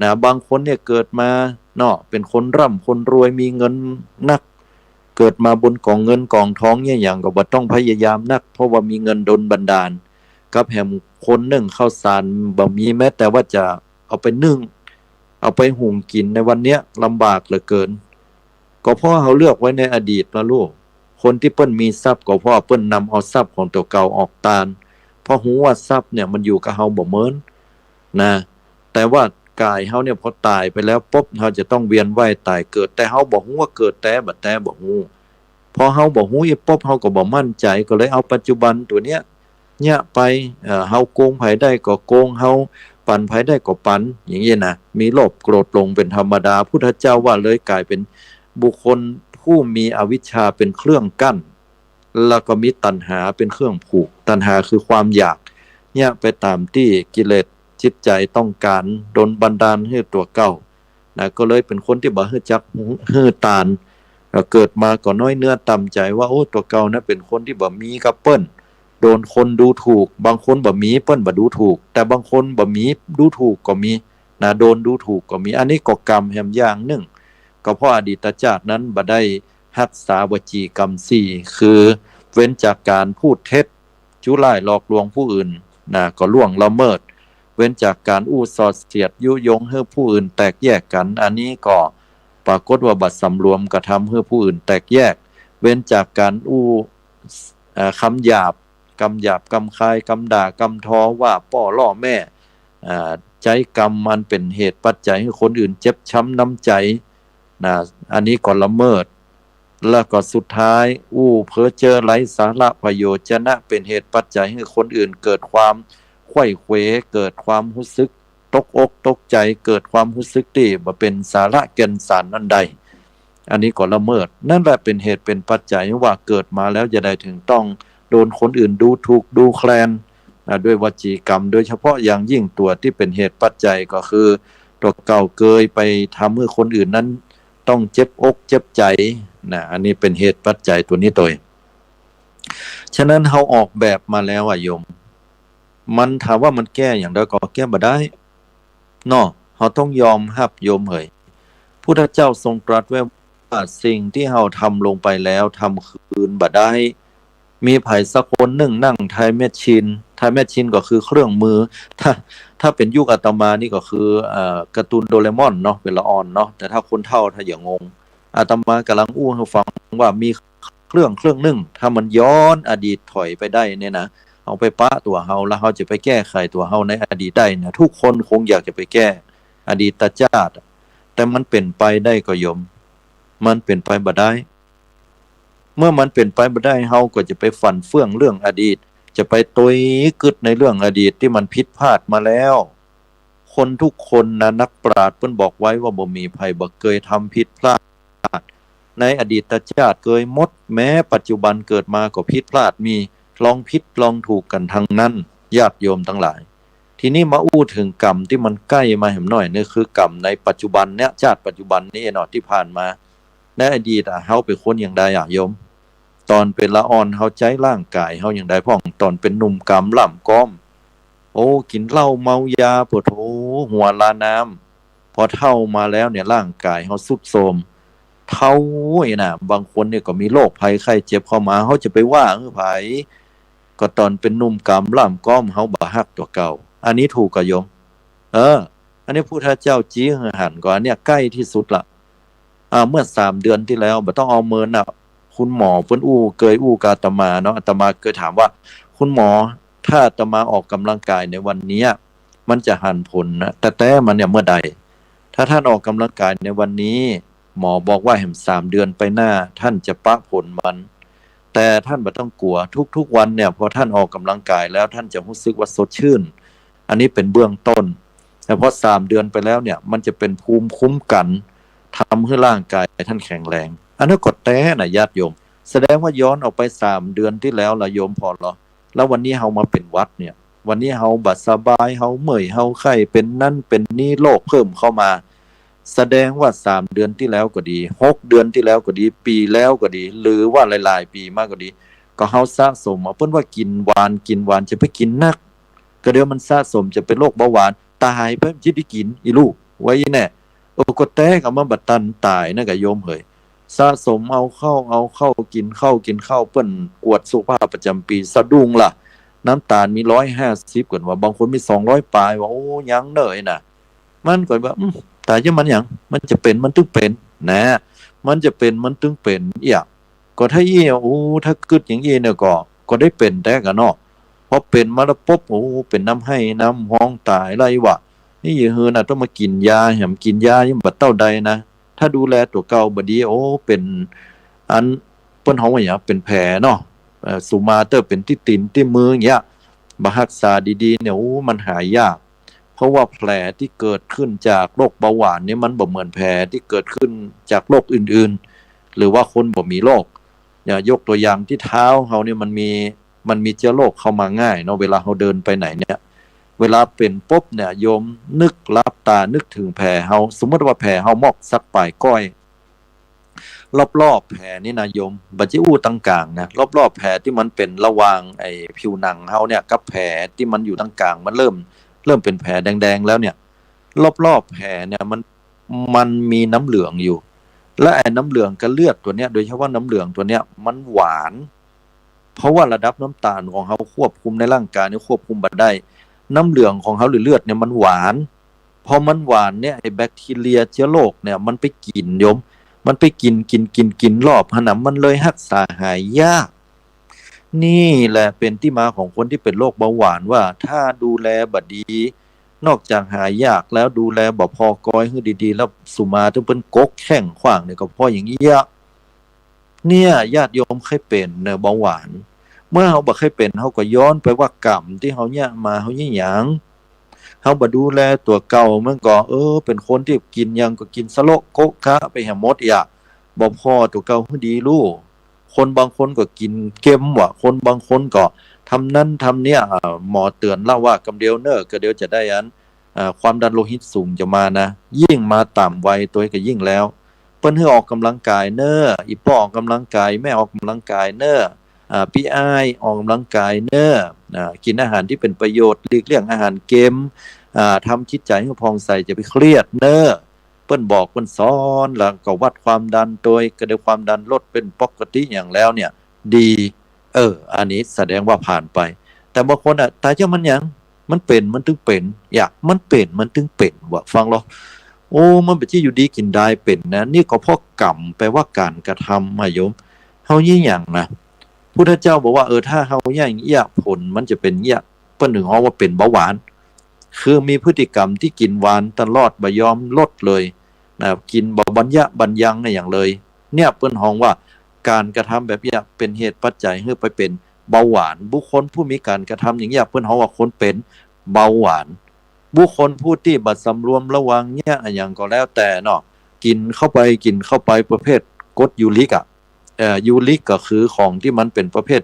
นะบางคนเนี่ยเกิดมาเนาะเป็นคนร่ำคนรวยมีเงินนักเกิดมาบนกองเงินกองทองเนี่ยอย่างก็บ่ต้องพยายามนักเพราะว่ามีเงินดลบันดาลกับแห่งคนนึ่งข้าวสารบ่มีแม้แต่ว่าจะเอาไปนึ่งเอาไปหุงกินในวันเนี้ยลำบากเหลือเกินก็เพราะเฮาเลือกไว้ในอดีตละลูกคนที่เปิ้นมีทรัพย์ก็เพราะเปิ้นนำเอาทรัพย์ของตัวเก่าออกตานเพราะฮู้ว่าทรัพย์เนี่ยมันอยู่กับเฮาบ่เหมินนะแต่ว่ากายเฮาเนี่ยพอตายไปแล้วปุ๊บเฮาจะต้องเวียนว่ายตายเกิดแต่เฮาบ่ฮู้ว่าเกิดแต่บ่ฮู้พอเฮาบ่ฮู้อีปุ๊บเฮาก็บ่มั่นใจก็เลยเอาปัจจุบันตัวเนี้ยเนี่ยไปเฮาโกงไผได้ก็โกงเฮาปั่นไผได้ก็ปั่นอย่างงี้นะมีโลภโกรธหลงเป็นธรรมดาพุทธเจ้าว่าเลยกลายเป็นบุคคลผู้มีอวิชชาเป็นเครื่องกั้นแล้วก็มีตัณหาเป็นเครื่องผูกตัณหาคือความอยากเนี่ยไปตามที่กิเลสจิตใจต้องการดลบันดาลให้ตัวเก่านะก็เลยเป็นคนที่บ่ฮู้จักฮู้ตานเกิดมาก็น้อยเนื้อต่ำใจว่าโอ้ตัวเก่านะเป็นคนที่บ่มีกับเปิ้นโดนคนดูถูกบางคนบ่มีเปิ้นบ่ดูถูกแต่บางคนบ่มีดูถูกก็มีนะโดนดูถูกก็มีอันนี้ก็กรรมแห่งอย่างหนึ่งก็เพราะอดีตชาตินั้นบ่ได้รักษาวจีกรรม4คือเว้นจากการพูดเท็จจุร้ายหลอกลวงผู้อื่นนะก็ล่วงละเมิดเว้นจากการอู้สอดเสียดยุยงให้ผู้อื่นแตกแยกกันอันนี้ก็ปรากฏว่าบัดสำรวมกระทำให้ผู้อื่นแตกแยก เว้นจากการคำหยาบกำหยาบกำคายกำด่ากำท้อว่าป้อล่อแม่ใจกรรมมันเป็นเหตุปัจจัยให้คนอื่นเจ็บช้ำน้ำใจนะอันนี้ก็ละเมิดแล้วก็สุดท้ายเพ้อเจ้อไร้สาระประโยชน์จะนะเป็นเหตุปัจจัยให้คนอื่นเกิดความไขว้เขวเกิดความรู้สึกตกอกตกใจเกิดความรู้สึกที่บ่เป็นสาระแก่นสารนั่นใดอันนี้ก็ละเมิดนั่นแหละเป็นเหตุเป็นปัจจัยว่าเกิดมาแล้วจะได้ถึงต้องโดนคนอื่นดูถูกดูแคลนด้วยวจีกรรมโดยเฉพาะอย่างยิ่งตัวที่เป็นเหตุปัจจัยก็คือตัวเก่าเกยไปทำให้คนอื่นนั้นต้องเจ็บอกเจ็บใจนะอันนี้เป็นเหตุปัจจัยตัวนี้ตัวฉะนั้นเขาออกแบบมาแล้วโยมมันถามว่ามันแก้อย่างใดก็แก้บ่ได้เนาะเขาต้องยอมรับโยมเฮ้ยพุทธเจ้าทรงตรัสไว้ว่าสิ่งที่เราทำลงไปแล้วทำคืนบ่ได้มีไผสักคนหนึ่งนั่งไทยแมชชีนก็คือเครื่องมือถ้าเป็นยุคอาตมานี่ก็คือการ์ตูนโดเรมอนเนาะเป็นละออนเนาะแต่ถ้าคนเฒ่าถ้าอย่างงงอาตมากำลังให้ฟังว่ามีเครื่องหนึ่งถ้ามันย้อนอดีตถอยไปได้เนี่ยนะเอาไปปะตัวเฮาแล้วเฮาจะไปแก้ไขตัวเฮาในอดีตได้นะทุกคนคงอยากจะไปแก้อดีตชาติแต่มันเป็นไปได้ก็โยมมันเป็นไปบ่ได้เมื่อมันเป็นไปบ่ได้เฮาก็จะไปฝันเฟื่องเรื่องอดีตจะไปตุยกึดในเรื่องอดีตที่มันผิดพลาดมาแล้วคนทุกคนนะนักปราชญ์เพิ่นบอกไว้ว่าบ่มีไผบ่เคยทำผิดพลาดในอดีตชาติเคยหมดแม้ปัจจุบันเกิดมาก็ผิดพลาดมีลองผิดลองถูกกันทั้งนั้นญาติโยมทั้งหลายทีนี้มาถึงกรรมที่มันใกล้มาแหมหน่อยนี่คือกรรมในปัจจุบันเนี่ยชาติปัจจุบันนี้เนาะที่ผ่านมาในอดีตเฮาเป็นคนอย่างใดโยมตอนเป็นละอ่อนเฮาใจร่างกายเฮาอย่างใดพ่องตอนเป็นหนุ่มกำล่ำก้อมกินเหล้าเมายาปวดหัวลาน้ำพอเฒ่ามาแล้วเนี่ยร่างกายเฮาทรุดโทรมเฒ่าน่ะบางคนเนี่ยก็มีโรคภัยไข้เจ็บเข้ามาเฮาจะไปว่าไผก็ตอนเป็นหนุ่มกำล่ำก้อมเฮาบ่ฮักตัวเก่าอันนี้ถูกกะโยมอันนี้พุทธเจ้าจี้หันก่อนเนี่ยใกล้ที่สุดละเมื่อ3เดือนที่แล้วบ่ต้องเอาเมินน่ะคุณหมอเพิ่นเคยกบอาตมาเนาะอาตมาเคยถามว่าคุณหมอถ้าอาตมาออกกำลังกายในวันนี้มันจะหันผลนะแต่มันเนี่ยเมื่อใดถ้าท่านออกกำลังกายในวันนี้หมอบอกว่าแห่ม3เดือนไปหน้าท่านจะปะผลมันแต่ท่านบ่ต้องกลัวทุกๆวันเนี่ยพอท่านออกกำลังกายแล้วท่านจะรู้สึกว่าสดชื่นอันนี้เป็นเบื้องต้นแต่พอ3เดือนไปแล้วเนี่ยมันจะเป็นภูมิคุ้มกันทำให้ร่างกายท่านแข็งแรงอันนั้นก็แต่นะญาติโยมแสดงว่าย้อนออกไป3เดือนที่แล้วละโยมพอเหรอแล้ววันนี้เฮามาเป็นวัดเนี่ยวันนี้เฮาบ่สบายเฮาเมื่อยเฮาไข้เป็นนั่นเป็นนี่โรคเพิ่มเข้ามาแสดงว่า3เดือนที่แล้วก็ดี6เดือนที่แล้วก็ดีปีแล้วก็ดีหรือว่าหลายๆปีมากก็ดีก็เฮาสะสมเพิ่นว่ากินหวานจะไปกินนักก็เดี๋ยวมันสะสมจะเป็นโรคเบาหวานตายเพิ่นสิได้กินอีลูกไว้แน่ก็แตกเอามาบัดตันตายนะก็โยมเฮ้ยสะสมเอาเข้ากินข้าวเปิ้นกวดสุขภาพประจำปีสะดุ้งล่ะน้ำตาลมี150ก่อนว่าบางคนมี200ปลายว่ายังเด้อน่ะมันก็ว่าตายจะมันหยังมันจะเป็นมันตึงเป็นนะมันจะเป็นมันตึงเป็นก็ถ้าถ้ากึดอย่างเนี่ยก็ได้เป็นแต่ก็เนาะพอเป็นมาแล้วปุ๊บเป็นน้ำให้น้ำห้องตายไรวะนี่อย่าเฮือน่ะต้องมากินยาแหมกินยายังบ่เท่าใดนะถ้าดูแลตัวเก่าบ่ดีเป็นอันเปิ้นเฮาว่าหยังเป็นแผลเนาะสุมาเตอร์เป็นที่ตีนที่มืออย่างเงี้ยบ่รักษาดีๆเนี่ยมันหายยากเพราะว่าแผลที่เกิดขึ้นจากโรคเบาหวานเนี่ยมันบ่เหมือนแผลที่เกิดขึ้นจากโรคอื่นๆหรือว่าคนบ่มีโรคยกตัวอย่างที่เท้าเฮาเนี่ยมันมีเชื้อโรคเข้ามาง่ายเนาะเวลาเฮาเดินไปไหนเนี่ยเวลาเป็นปุ๊บเนี่ยโยมนึกลับตานึกถึงแผลเฮาสมมติว่าแผลเฮามอกสักปลายก้อยรอบๆแผลนี่นะโยมบัดจิตรงกลางนะรอบๆแผลที่มันเป็นระหว่างผิวหนังเฮาเนี่ยกับแผลที่มันอยู่ตรงกลางมันเริ่มเป็นแผลแดงๆแล้วเนี่ยรอบๆแผลเนี่ยมันมีน้ำเหลืองอยู่และน้ำเหลืองกับเลือดตัวเนี้ยโดยเฉพาะน้ำเหลืองตัวเนี้ยมันหวานเพราะว่าระดับน้ำตาลของเฮาควบคุมในร่างกายนี่ควบคุมบ่ได้น้ำเหลืองของเขาหรือเลือดเนี่ยมันหวานพอมันหวานเนี่ยไอ้แบคทีเรียเชื้อโรคเนี่ยมันไปกินโยม มันไปกินรอบหนำมันเลยรักษาหายยากนี่แหละเป็นที่มาของคนที่เป็นโรคเบาหวานว่าถ้าดูแลบดี นอกจากหายากแล้วดูแลบ่พอกอยให้ดีๆแล้วสุมาถึงเป็นกกแข้งขว้างเนี่ยก็พออย่างนี้เนี่ยญาติโยมเคยเป็นเนี่ยเบาหวานเมื่อเขาบ่เคยเป็นเขาก็ย้อนไปว่ากรรมที่เขาเนี่ยมาเขาเนี่ยหยังเขาบ่ดูแลตัวเก่ามันก็เป็นคนที่กินยังก็กินสโลโกะคะไปหาหมดอ่ะบ่พอตัวเก่าให้ดีลูกคนบางคนก็กินเค็มว่ะคนบางคนก็ทำนั้นทำเนี่ยหมอเตือนเล่าว่ากำเดียวเนอก็เดียวจะได้อันความดันโลหิตสูงจะมานะยิ่งมาต่ำวัยตัวก็ยิ่งแล้วเปิ้นให้ออกกำลังกายเนออีป้อออกกำลังกายแม่ออกกำลังกายเนอพี่อ้ายออกกำลังกายเนอกินอาหารที่เป็นประโยชน์หลีกเลี่ยงอาหารเค็มทำจิตใจให้ผ่องใสจะไปเครียดเนอเปิ้นบอกเปิ้นสอนแล้วก็วัดความดันโดยก็ได้ความดันลดเป็นปกติอย่างแล้วเนี่ยดีอันนี้แสดงว่าผ่านไปแต่บางคนตายเจ้ามันยังมันเป็นมันถึงเป็นมันเป็นมันถึงเป็นว่าฟังหรอโอ้มันเป็นที่อยู่ดีกินได้เป็นนะนี่ก็เพราะกรรมแปลว่าการกระทำโยมเฮายิ่งอย่างนะพุทธเจ้าบอกว่าถ้าเฮาอย่างเอี้ยผลมันจะเป็นเอี้ยเปิ้นถึงเฮาว่าเป็นเบาหวานคือมีพฤติกรรมที่กินหวานตลอดบ่ยอมลดเลยนะกินบ่บรรยังในอย่างเลยเนี่ยเปิ้นฮ้องว่าการกระทำแบบนี้เป็นเหตุปัจจัยให้ไปเป็นเบาหวานบุคคลผู้มีการกระทำอย่างนี้เพิ่นฮ้องว่าคนเป็นเบาหวานบุคคลผู้ที่บัดสำรวมระวังเนี่ยอย่างก็แล้วแต่เนาะกินเข้าไปประเภทกรดยูริกยูริกก็คือของที่มันเป็นประเภท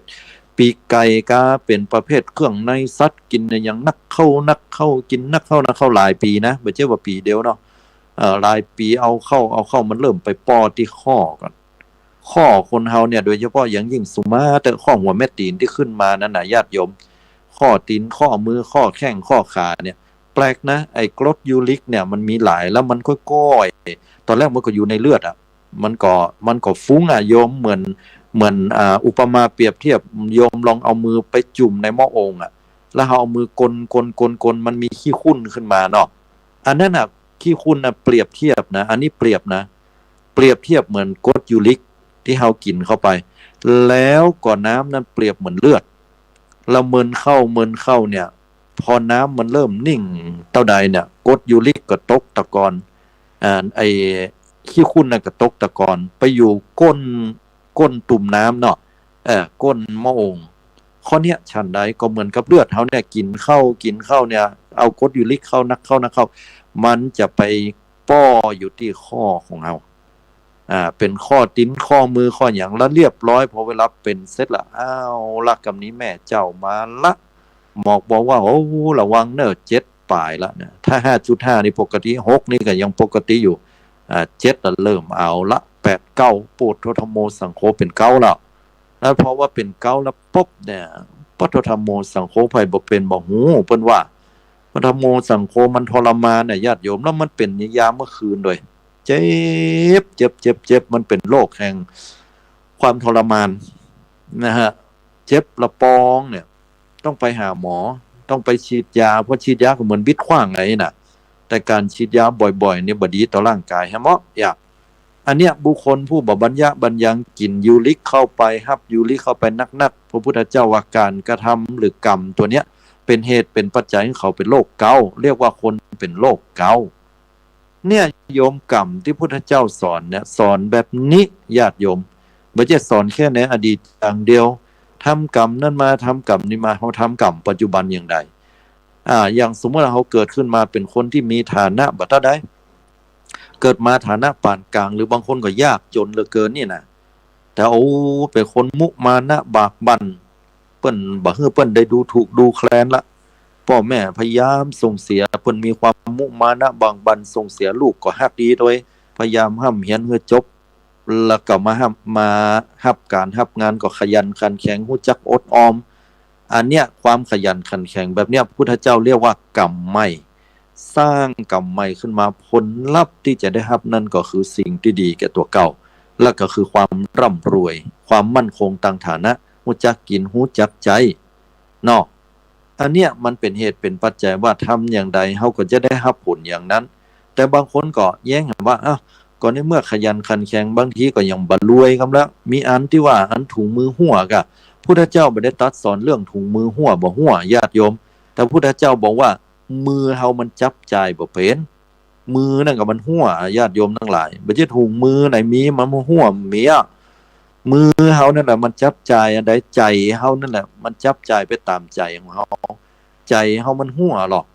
ปีกไก่กาเป็นประเภทเครื่องในสัตว์กินอย่างนักเข้ากินนักเข้าหลายปีนะไม่ใช่ว่าปีเดียวเนาะหลายปีเอาเข้ามันเริ่มไปป้อที่ข้อก่อนข้อคนเฮาเนี่ยโดยเฉพาะอย่างยิ่งสุมาแต่ข้อหัวแม่ตีนที่ขึ้นมานั่นน่ะญาติโยมข้อตีนข้อมือข้อแข้งข้อขาเนี่ยแปลกนะไอ้กรดยูริกเนี่ยมันมีหลายแล้วมันค่อยๆตอนแรกมันก็อยู่ในเลือดมันก็ฟุ้งโยมเหมือนอุปมาเปรียบเทียบโยมลองเอามือไปจุ่มในหม้อโอ่งแล้วเอามือกลมันมีขี้ขุ่นขึ้นมาเนาะอันนั้นขี้ขุ่นเปรียบเทียบนะอันนี้เปรียบเทียบเหมือนกรดยูริกที่เฮากินเข้าไปแล้วก่อนน้ำนั้นเปรียบเหมือนเลือดแล้วเมินเข้าเนี่ยพอน้ำมันเริ่มนิ่งเท่าใดเนี่ยกรดยูริกก็ตกตะกอนไอ้ขี้ขุ่นน่ะก็ตกตะกอนไปอยู่ก้นตุ่มน้ำเนาะก้นหม้อโอ่งข้อเนี้ยฉันใดก็เหมือนกับเลือดเฮาเนี่ยกินเข้าเนี่ยเอากรดยูริกเข้านักเข้ามันจะไปป้ออยู่ที่ข้อของเฮาเป็นข้อติ้นข้อมือข้ออย่างแล้วเรียบร้อยพอเวลาเป็นเสร็จละละกำนี้แม่เจ้ามาละหมอกบอกว่าโอ้ระวังเนอะ7ปลายละเนี่ยถ้า 5.5 นี่ปกติ6นี่ก็ยังปกติอยู่7ละเริ่มเอาละ8 9ปูดโทธโมสังโฆเป็นเก้าแล้วเพราะว่าเป็นเก้าแล้วปุ๊บเนี่ยปโทธโมสังโฆไผบ่เป็นบ่ฮู้เพิ่นว่าปโทธโมสังโฆมันทรมานเนี่ยญาติโยมแล้วมันเป็นยามเมื่อคืนด้วยเจ็บมันเป็นโรคแห่งความทรมานนะฮะเจ็บละปองเนี่ยต้องไปหาหมอต้องไปฉีดยาเพราะฉีดยาก็เหมือนบิดขว้างไงน่ะแต่การฉีดยาบ่อยๆเนี่ยบ่ดีต่อร่างกายฮะเหมาะอันเนี้ยบุคคลผู้บ่บรรยังกินยูริกเข้าไปฮับยูริกเข้าไปนักพระพุทธเจ้าว่าการกระทำหรือกรรมตัวเนี้ยเป็นเหตุเป็นปัจจัยให้เขาเป็นโรคเกาต์เรียกว่าคนเป็นโรคเกาต์เนี่ยโยมกรรมที่พุทธเจ้าสอนเนี่ยสอนแบบนี้ญาติโยมไม่ใช่สอนแค่ในอดีตอย่างเดียวทำกรรมนั่นมาทำกรรมนี้มาเขาทำกรรมปัจจุบันอย่างใดอย่างสมมติเขาเกิดขึ้นมาเป็นคนที่มีฐานะบัดใดเกิดมาฐานะปานกลางหรือบางคนก็ยากจนเหลือเกินนี่นะแต่เป็นคนมุมานะบากบั่นเปิ้นบ่ฮื้อเปิ้นได้ดูถูกดูแคลนละพ่อแม่พยายามส่งเสียเพิ่นมีความมุมานะบากบั่นส่งเสียลูกก็ฮักดีโดยพยายามห้ำเรียนให้จบแล้วก็มารับการรับงานก็ขยันขันแข็งรู้จักอดออมอันเนี้ยความขยันขันแข็งแบบเนี้ยพุทธเจ้าเรียกว่ากรรมใหม่สร้างกรรมใหม่ขึ้นมาผลลัพธ์ที่จะได้รับนั่นก็คือสิ่งที่ดีแก่ตัวเก่าและก็คือความร่ำรวยความมั่นคงทางฐานะรู้จักกินรู้จักใจเนาะอันเนี้ยมันเป็นเหตุเป็นปัจจัยว่าทำอย่างใดเฮาก็จะได้รับผลอย่างนั้นแต่บางคนก็แย้งว่า ก็ในเมื่อขยันขันแข็งบางทีก็ยังบ่รวยกำละมีอันที่ว่าอันถุงมือหัวกะพุทธเจ้าบ่ได้ตรัสสอนเรื่องถุงมือหัวบ่หัวญาติโยมแต่พุทธเจ้าบอกว่ามือเฮามันจับจ่ายบ่เป็นมือนั่นก็มันหัวญาติโยมทั้งหลายบ่ใช่ถุงมือไหนมีมันหัวเมียมือเฮานั่นแหละมันจับจ่ายอันใดใจเฮานั่นแหละมันจับจ่ายไปตามใจของเฮาใจเฮามันหัวหรอก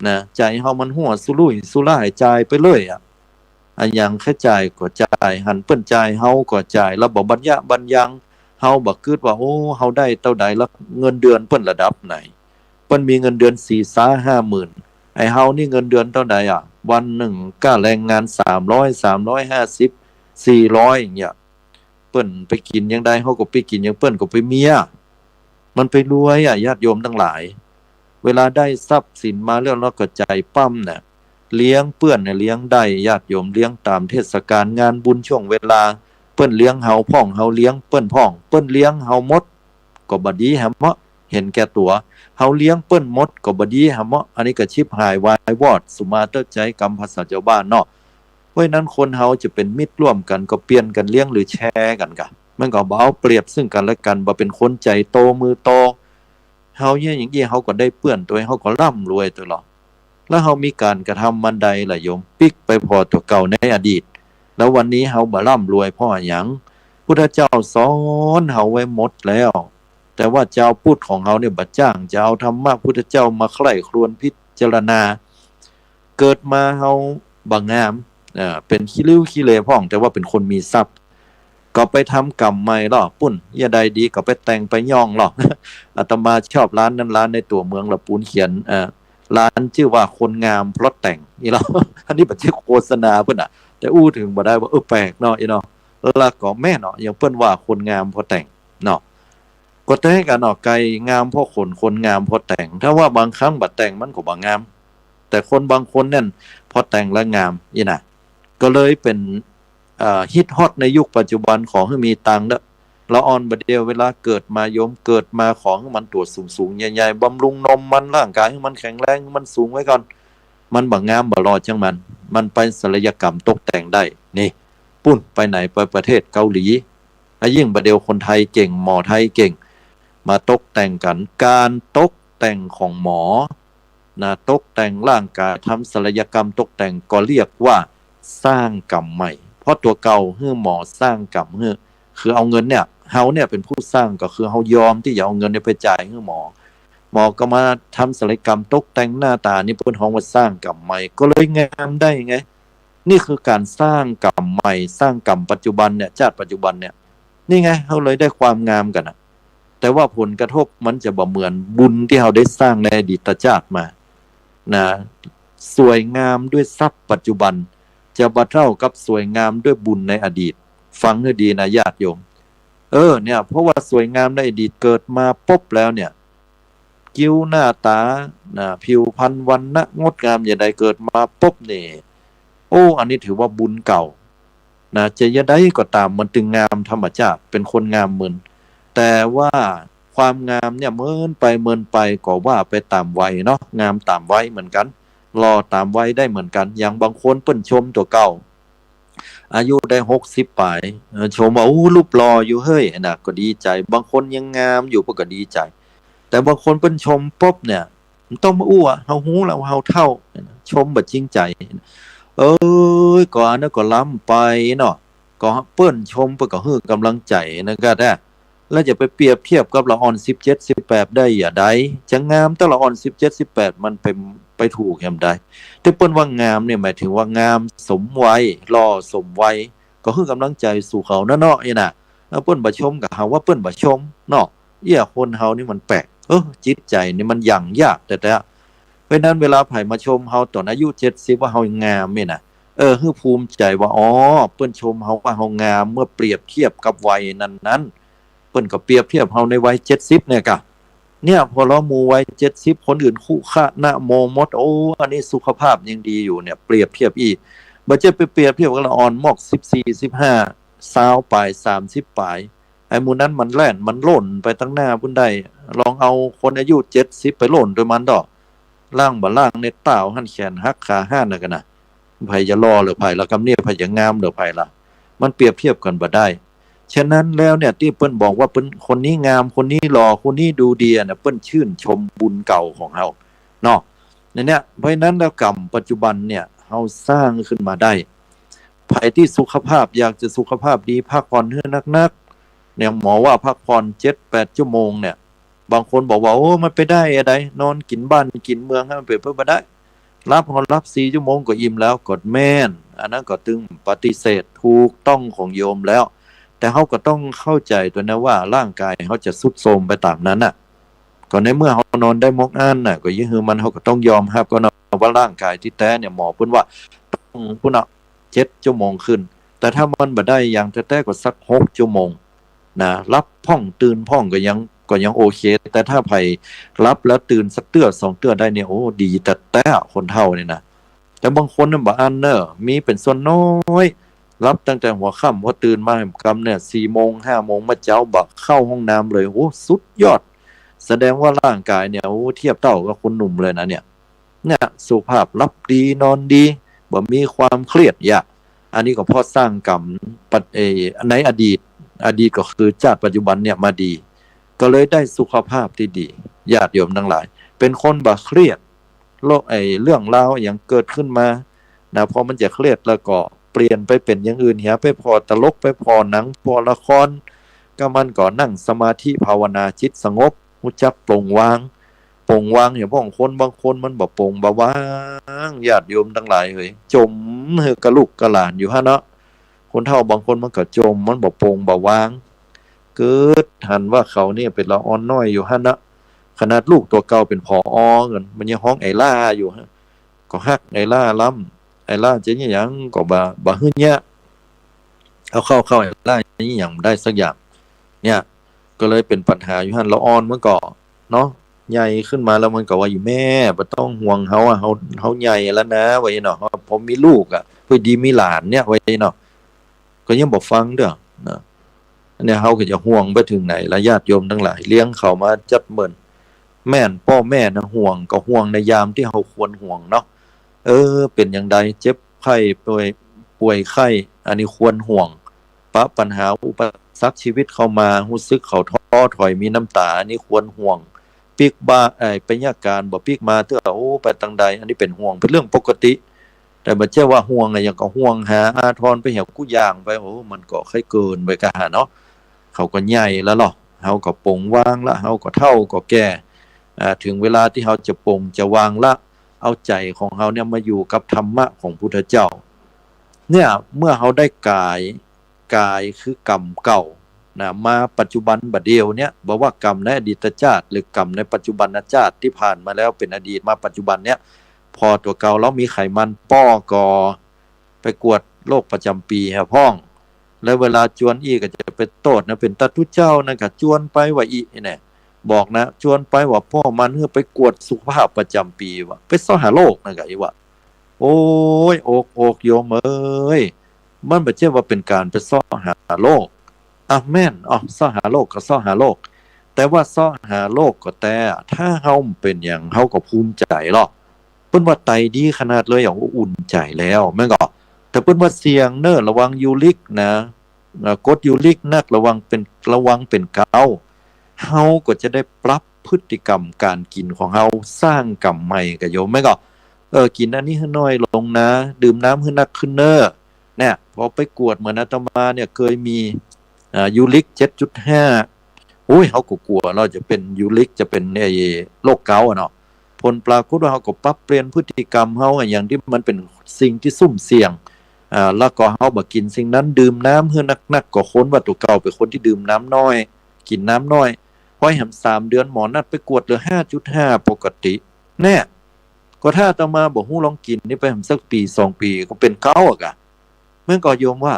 นะใจเฮามันหัวสุรุ่ยสุร่ายจ่ายไปเลยอันยังแค่จ่ายก็จ่ายหันเปิ้นจ่ายเฮาก็จ่ายแล้วบ่บัญญัติบัญญังเฮาบ่คิดว่าโอ้เฮาได้เท่าใดแล้วเงินเดือนเปิ้นระดับไหนเปิ้นมีเงินเดือน 4-5 หมื่นไอ้เฮานี่เงินเดือนเท่าใดวันหนึ่งค่าแรงงาน300 350 400อย่างเงี้ยเปิ้นไปกินยังได้เฮาก็ไปกินอย่างเปิ้นก็ไปเมียมันไปรวยญาติโยมทั้งหลายเวลาได้ทรัพย์สินมาแล้วเราก็ใจปั้มเนี่ยเลี้ยงเปื้อนเนี่ยเลี้ยงได้ญาติโยมเลี้ยงตามเทศกาลงานบุญช่วงเวลาเปิ้นเลี้ยงเฮาพ่องเฮาเลี้ยงเปิ้นพ่องเปิ้นเลี้ยงเฮาหมดก็บ่ดีหะเมาะเห็นแก่ตัวเฮาเลี้ยงเปิ้นหมดก็บ่ดีหะเมาะอันนี้ก็ชิบหายวายวอดสุมาเตอร์ใจกรรมภาษาชาวบ้านเนาะเพราะนั้นคนเฮาจะเป็นมิตรร่วมกันก็เปลี่ยนกันเลี้ยงหรือแชร์กันกะมันก็บ่เอาเปรียบซึ่งกันและกันบ่เป็นคนใจโตมือโตเฮาเนี่ยอย่างนี้เฮาก็ได้เปื้อนตัวเฮาก็ร่ำรวยตัวหรอกแล้วเฮามีการกระทำมันใดล่ะโยมปิกไปพอตัวเก่าในอดีตแล้ววันนี้เฮาบ่ร่ำรวยเพราะหยังพุทธเจ้าสอนเฮาไว้หมดแล้วแต่ว่าเจ้าพูดของเฮาเนี่ยบ่จ้างจะเอาธรรมะพุทธเจ้ามาใคร่ครวญพิจารณาเกิดมาเฮาบ่งามเป็นขี้ริ้วขี้เลพ่องแต่ว่าเป็นคนมีทรัพย์ก็ไปทำกรรมใหม่หรอปุ้นอย่าใดดีก็ไปแต่งไปย่องหรอกอาตมาชอบร้านนั้นร้านในตัวเมืองละปูนเขียนร้านชื่อว่าคนงามเพราะแต่งนี่เราอันนี้เป็นชื่อโฆษณาเพิ่นแต่อู้ถึงบ่ได้ว่าแปลกเนาะอีเนาะแล้วก็แม่เนาะอย่างเพิ่นว่าคนงามเพราะแต่งเนาะก็แต่กันเนาะไก่งามเพราะคนงามเพราะแต่งถ้าว่าบางครั้งบ่แต่งมันก็บ่งามแต่คนบางคนนั่นพอแต่งแล้วงามอีน่ะก็เลยเป็นฮิตฮอตในยุคปัจจุบันของให้มีตังค์เด้อละออนบัดเดียวเวลาเกิดมาโยมเกิดมาของมันตัวสูงๆใหญ่ๆบำรุงนมมันร่างกายให้มันแข็งแรงมันสูงไว้ก่อนมันบ่งามบ่รอดจังมันไปศัลยกรรมตกแต่งได้นี่ปุ้นไปไหนไปประเทศเกาหลียิ่งบัดเดียวคนไทยเก่งหมอไทยเก่งมาตกแต่งกันการตกแต่งของหมอนะตกแต่งร่างกายทำศัลยกรรมตกแต่งก็เรียกว่าสร้างกรรมใหม่เพราะตัวเก่าหมอสร้างกรรมคือเอาเงินเนี่ยเฮาเนี่ยเป็นผู้สร้างก็คือเฮายอมที่จะเอาเงินไปจ่ายให้หมอก็มาทำศัลยกรรมตกแต่งหน้าตานี่เพิ่นฮ้องว่าสร้างกรรมใหม่ก็เลยงามได้ไงนี่คือการสร้างกรรมใหม่สร้างกรรมปัจจุบันเนี่ยชาติปัจจุบันเนี่ยนี่ไงเฮาเลยได้ความงามกันแต่ว่าผลกระทบมันจะบ่เหมือนบุญที่เฮาได้สร้างในอดีตชาติมานะสวยงามด้วยทรัพย์ปัจจุบันจะบ่เท่ากับสวยงามด้วยบุญในอดีตฟังให้ดีนะญาติโยมเนี่ยเพราะว่าสวยงามในอดีตเกิดมาปุ๊บแล้วเนี่ยคิ้วหน้าตาผิวพรรณวรรณะงดงามอย่างใดเกิดมาปุ๊บนี่อันนี้ถือว่าบุญเก่าจะอย่างใดก็ตามมันจึงงามธรรมชาติเป็นคนงามเหมือนแต่ว่าความงามเนี่ยเมินไปก็ว่าไปตามวัยเนาะงามตามวัยเหมือนกันรอตามวัยได้เหมือนกันอย่างบางคนเปิ้นชมตัวเก่าอายุได้60ปลายชมว่ารูปหล่ออยู่เฮ้ยน่ะก็ดีใจบางคนยังงามอยู่ก็ดีใจแต่บางคนเปิ้นชมปุ๊บเนี่ยมันต้องมาเฮาฮู้แล้วเฮาเท่าชมบ่จริงใจก่อนนั้นก็ล้ำไปเนาะก็เปิ้นชมเปิ้นก็ให้กำลังใจนะก็ได้แล้วจะไปเปรียบเทียบกับละอ่อน17 18ได้อย่าใดจะงามแต่ละอ่อน17 18มันเป็นไปถูกแฮมใดแต่เปิ้นว่างามเนี่ยหมายถึงว่างามสมวัยรอสมวัยก็คือกำลังใจสู่เขาเนาะนี่น่ะแล้วเปิ้นบ่ชมก็หาว่าเปิ้นบ่ชมเนาะคนเฮานี่มันแปลกจิตใจนี่มันยั่งยากแต่เพราะนั้นเวลาไผมาชมเฮาตอนอายุ70ว่าเฮางามนี่น่ะคือภูมิใจว่าเปิ้นชมเฮาว่าเฮางามเมื่อเปรียบเทียบกับวัยนั้นเปิ้นก็เปรียบเทียบเฮาในวัย70เนี่ยกะเนี่ยพอเราหมู่วัย70คนอื่นคู่ค่านะโมมดอันนี้สุขภาพยังดีอยู่เนี่ยเปรียบเทียบอีกบ่จะไปเปรียบเทียบกับละอ่อนมอก14 15 20ปลาย30ปลายไอ้หมู่นั้นมันแล่นมันโล่นไปตั้งหน้าพุ่นได้ลองเอาคนอายุ70ไปโล่นด้วยมันดอกล่างบ่ล่างในต้าวหั่นแขนหักขาห้านน่ะกันน่ะ ไผจะรอหรือไผละกำเนี่ยไผจะงามหรือไผละมันเปรียบเทียบกันบ่ได้ฉะนั้นแล้วเนี่ยที่เปิ้นบอกว่าเปิ้นคนนี้งามคนนี้หล่อคนนี้ดูดีน่ะเปิ้นชื่นชมบุญเก่าของเฮาเนาะเนี่ยเพราะฉะนั้นแล้วกรรมปัจจุบันเนี่ยเฮาสร้างขึ้นมาได้ไผที่สุขภาพอยากจะสุขภาพดีพักผ่อนให้นักๆเนี่ยหมอว่าพักผ่อน 7-8 ชั่วโมงเนี่ยบางคนบอกว่าโอ้มันไปได้อะไรนอนกินบ้านกินเมืองให้มันเป็นเพื่อบ่ได้รับ4 ชั่วโมงก็อิ่มแล้วกดแม่นอันนั้นก็ตึงปฏิเสธถูกต้องของโยมแล้วแต่เขาก็ต้องเข้าใจตัวนะว่าร่างกายเขาจะทรุดโทรมไปตามนั้นน่ะก็ในเมื่อเขานอนได้มกอันน่ะก็ยิ่งมันเขาก็ต้องยอมรับก็นะว่าร่างกายที่แท้เนี่ยหมอพูดว่าต้องพูดนะ7 ชั่วโมงขึ้นแต่ถ้ามันบ่ได้อย่างแท้ๆก็สัก6 ชั่วโมงนะรับพ่องตื่นพ่องก็ยังโอเคแต่ถ้าไผรับแล้วตื่นสักเตื้อ2 เตื้อได้เนี่ยโอ้ดีแต่คนเฒ่านี่นะแต่บางคนน่ะบ่อันเน้อมีเป็นส่วนน้อยรับตั้งแต่หัวค่ำพอตื่นมากำเนี่ย4 โมง 5 โมงมาเจ้าบักเข้าห้องน้ำเลยโอ้สุดยอดแสดงว่าร่างกายเนี่ยโอ้เทียบเท่ากับคนหนุ่มเลยนะเนี่ยสุขภาพรับดีนอนดีบ่มีความเครียดอันนี้ก็เพราะสร้างกรรมในอดีตก็คือชาติปัจจุบันเนี่ยมาดีก็เลยได้สุขภาพที่ดีญาติโยมทั้งหลายเป็นคนบ่เครียดโลกเรื่องราวอย่างเกิดขึ้นมานะพอมันจะเครียดแล้วก็เปลี่ยนไปเป็นอย่างอื่นเหียไปพอตลกไปพอหนังพอละครก็มันก็นั่งสมาธิภาวนาจิตสงบรู้จักปลงวางอย่างพวกคนบางคนมันบ่ปลงบ่วางญาติโยมทั้งหลายเอ้ยจมคือกะลูกกะหลานอยู่ฮะเนาะคนเฒ่าบางคนมันก็จมมันบ่ปลงบ่วางเกิดหันว่าเขาเนี่ยเป็นละอ่อนน้อยอยู่ฮะนะขนาดลูกตัวเก่าเป็นผอกันมันยังฮ้องไอ้ล่าอยู่ฮะก็ฮักไอ้ล่าล้ำไอ้ล่าจะนี่หยังก็บ่ฮึเนี้ยเอาเข้าไอ้ล่านี่หยังได้สักอย่างเนี่ยก็เลยเป็นปัญหาอยู่หั่นละอ่อนเมื่อก่อนเนาะใหญ่ขึ้นมาแล้วมันก็ว่าอยู่แม่บ่ต้องห่วงเฮาเฮาใหญ่แล้วนะไว้เนาะผมมีลูกเพื่อดีมีหลานเนี่ยไว้เนาะก็ยังบ่ฟังเด้อนะเนี่ยเฮาก็จะห่วงไปถึงไหนละญาติโยมทั้งหลายเลี้ยงเขามาจัดเหมือนแม่นพ่อแม่นะห่วงก็ห่วงในยามที่เฮาควรห่วงเนาะเป็นอย่างใดเจ็บไข้ป่วยไข้อันนี้ควรห่วงปะปัญหาอุปสรรคชีวิตเข้ามารู้สึกเขาท้อถอยมีน้ำตาอันนี้ควรห่วงปีกบ้าเป็นยาการบ่ปีกมาเตื้อโอ้ไปทางใดอันนี้เป็นห่วงเป็นเรื่องปกติแต่บ่ใช่ว่าห่วงอะไรอย่างก็ห่วงหาอาทรไปเหี่ยวกู้ย่างไปโอ้มันก็ค่อยเกินไปกะเนาะเขาก็ใหญ่แล้วเนาะเฮาก็ปลงวางละเฮาก็เฒ่าก็แก่ถึงเวลาที่เฮาจะปลงจะวางละเอาใจของเฮาเนี่ยมาอยู่กับธรรมะของพุทธเจ้าเนี่ยเมื่อเฮาได้กายคือกรรมเก่านะมาปัจจุบันบัดเดียวเนี่ยบอกว่ากรรมในอดีตชาติหรือกรรมในปัจจุบันชาติที่ผ่านมาแล้วเป็นอดีตมาปัจจุบันเนี่ยพอตัวเก่าแล้วมีไขมันป้อกอไปกวดโรคประจำปีฮะพ้องแล้วเวลาจวนอีก็จะไปโทษนะเป็นตาทุเจ้านั่นก็จวนไปว่าอีเนี่ยบอกนะจวนไปว่าพ่อมันเพื่อไปกวดสุขภาพประจำปีว่าไปซ่อหาโรคนั่นก็อีว่าโอ้ยอกโยมเอ้ยมันบ่ใช่ว่าเป็นการไปซ่อหาโรคแม่นซ่อหาโรคก็ซ่อหาโรคแต่ว่าซ่อหาโรคก็แต่ถ้าเฮาเป็นอย่างเฮาก็ภูมิใจหรอกเปิ้นว่าไตดีขนาดเลยอย่างอุ่นใจแล้วแม่นก็แต่เปิ้นว่าเสี่ยงเน้อระวังยูริกนะกรดยูริกนักระวังเป็นเกาต์เฮาก็จะได้ปรับพฤติกรรมการกินของเฮาสร้างกรรมใหม่ก็โยมแม่นก็กินอันนี้ให้น้อยลงนะดื่มน้ำให้นักขึ้นเน้อเนี่ยพอไปกวดเหมือนอาตมาเนี่ยเคยมียูริก 7.5 โอ้ยเฮาก็กลัวเราจะเป็นยูริกจะเป็นโรคเกาต์เนาะผลปรากฏว่าเฮาก็ปรับเปลี่ยนพฤติกรรมเฮาอย่างที่มันเป็นสิ่งที่ซุ่มเสี่ยงแล้วก็เฮาบ่กินสิ่งนั้นดื่มน้ำให้นักๆก็คนว่าตัวเก่าเป็นคนที่ดื่มน้ำน้อยกินน้ำน้อยพอให้หำ3 เดือนหมอนัดไปกวดเหลือ 5.5 ปกติแน่ก็ถ้าอาตมาบ่ฮู้ลองกินนี่ไปหำสักปี2 ปีก็เป็นเกาต์อ่ะแม่นก็โยมว่า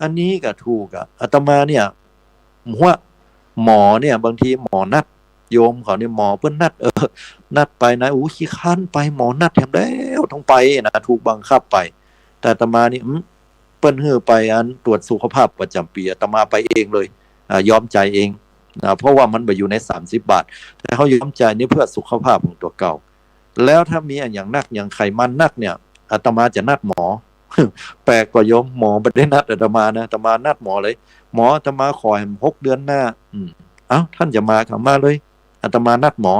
อันนี้ก็ถูกอาตมาเนี่ยว่าหมอเนี่ยบางทีหมอนัดโยมเขาเนี่ยหมอเพิ่นนัดนัดไปนะขี้ค้านไปหมอนัดแถมแล้วต้องไปนะถูกบังคับไปแต่อาตมานี่เปิ้นฮื้อไปอันตรวจสุขภาพประจำปีอาตมาไปเองเลยยอมจ่ายเองเพราะว่ามันบ่อยู่ใน30 บาทแต่เฮายอมจ่ายนี่เพื่อสุขภาพของตัวเก่าแล้วถ้ามีอันอย่างนักอย่างไขมันนักเนี่ย อาตมาจะนัดหมอ แปลกกว่าโยมหมอไม่ได้นัดอาตมานะอาตมานัดหมอเลยหมออาตมาขอให้6 เดือนหน้าเอ้าท่านจะมาครับมาเลยอาตมานัดหมอ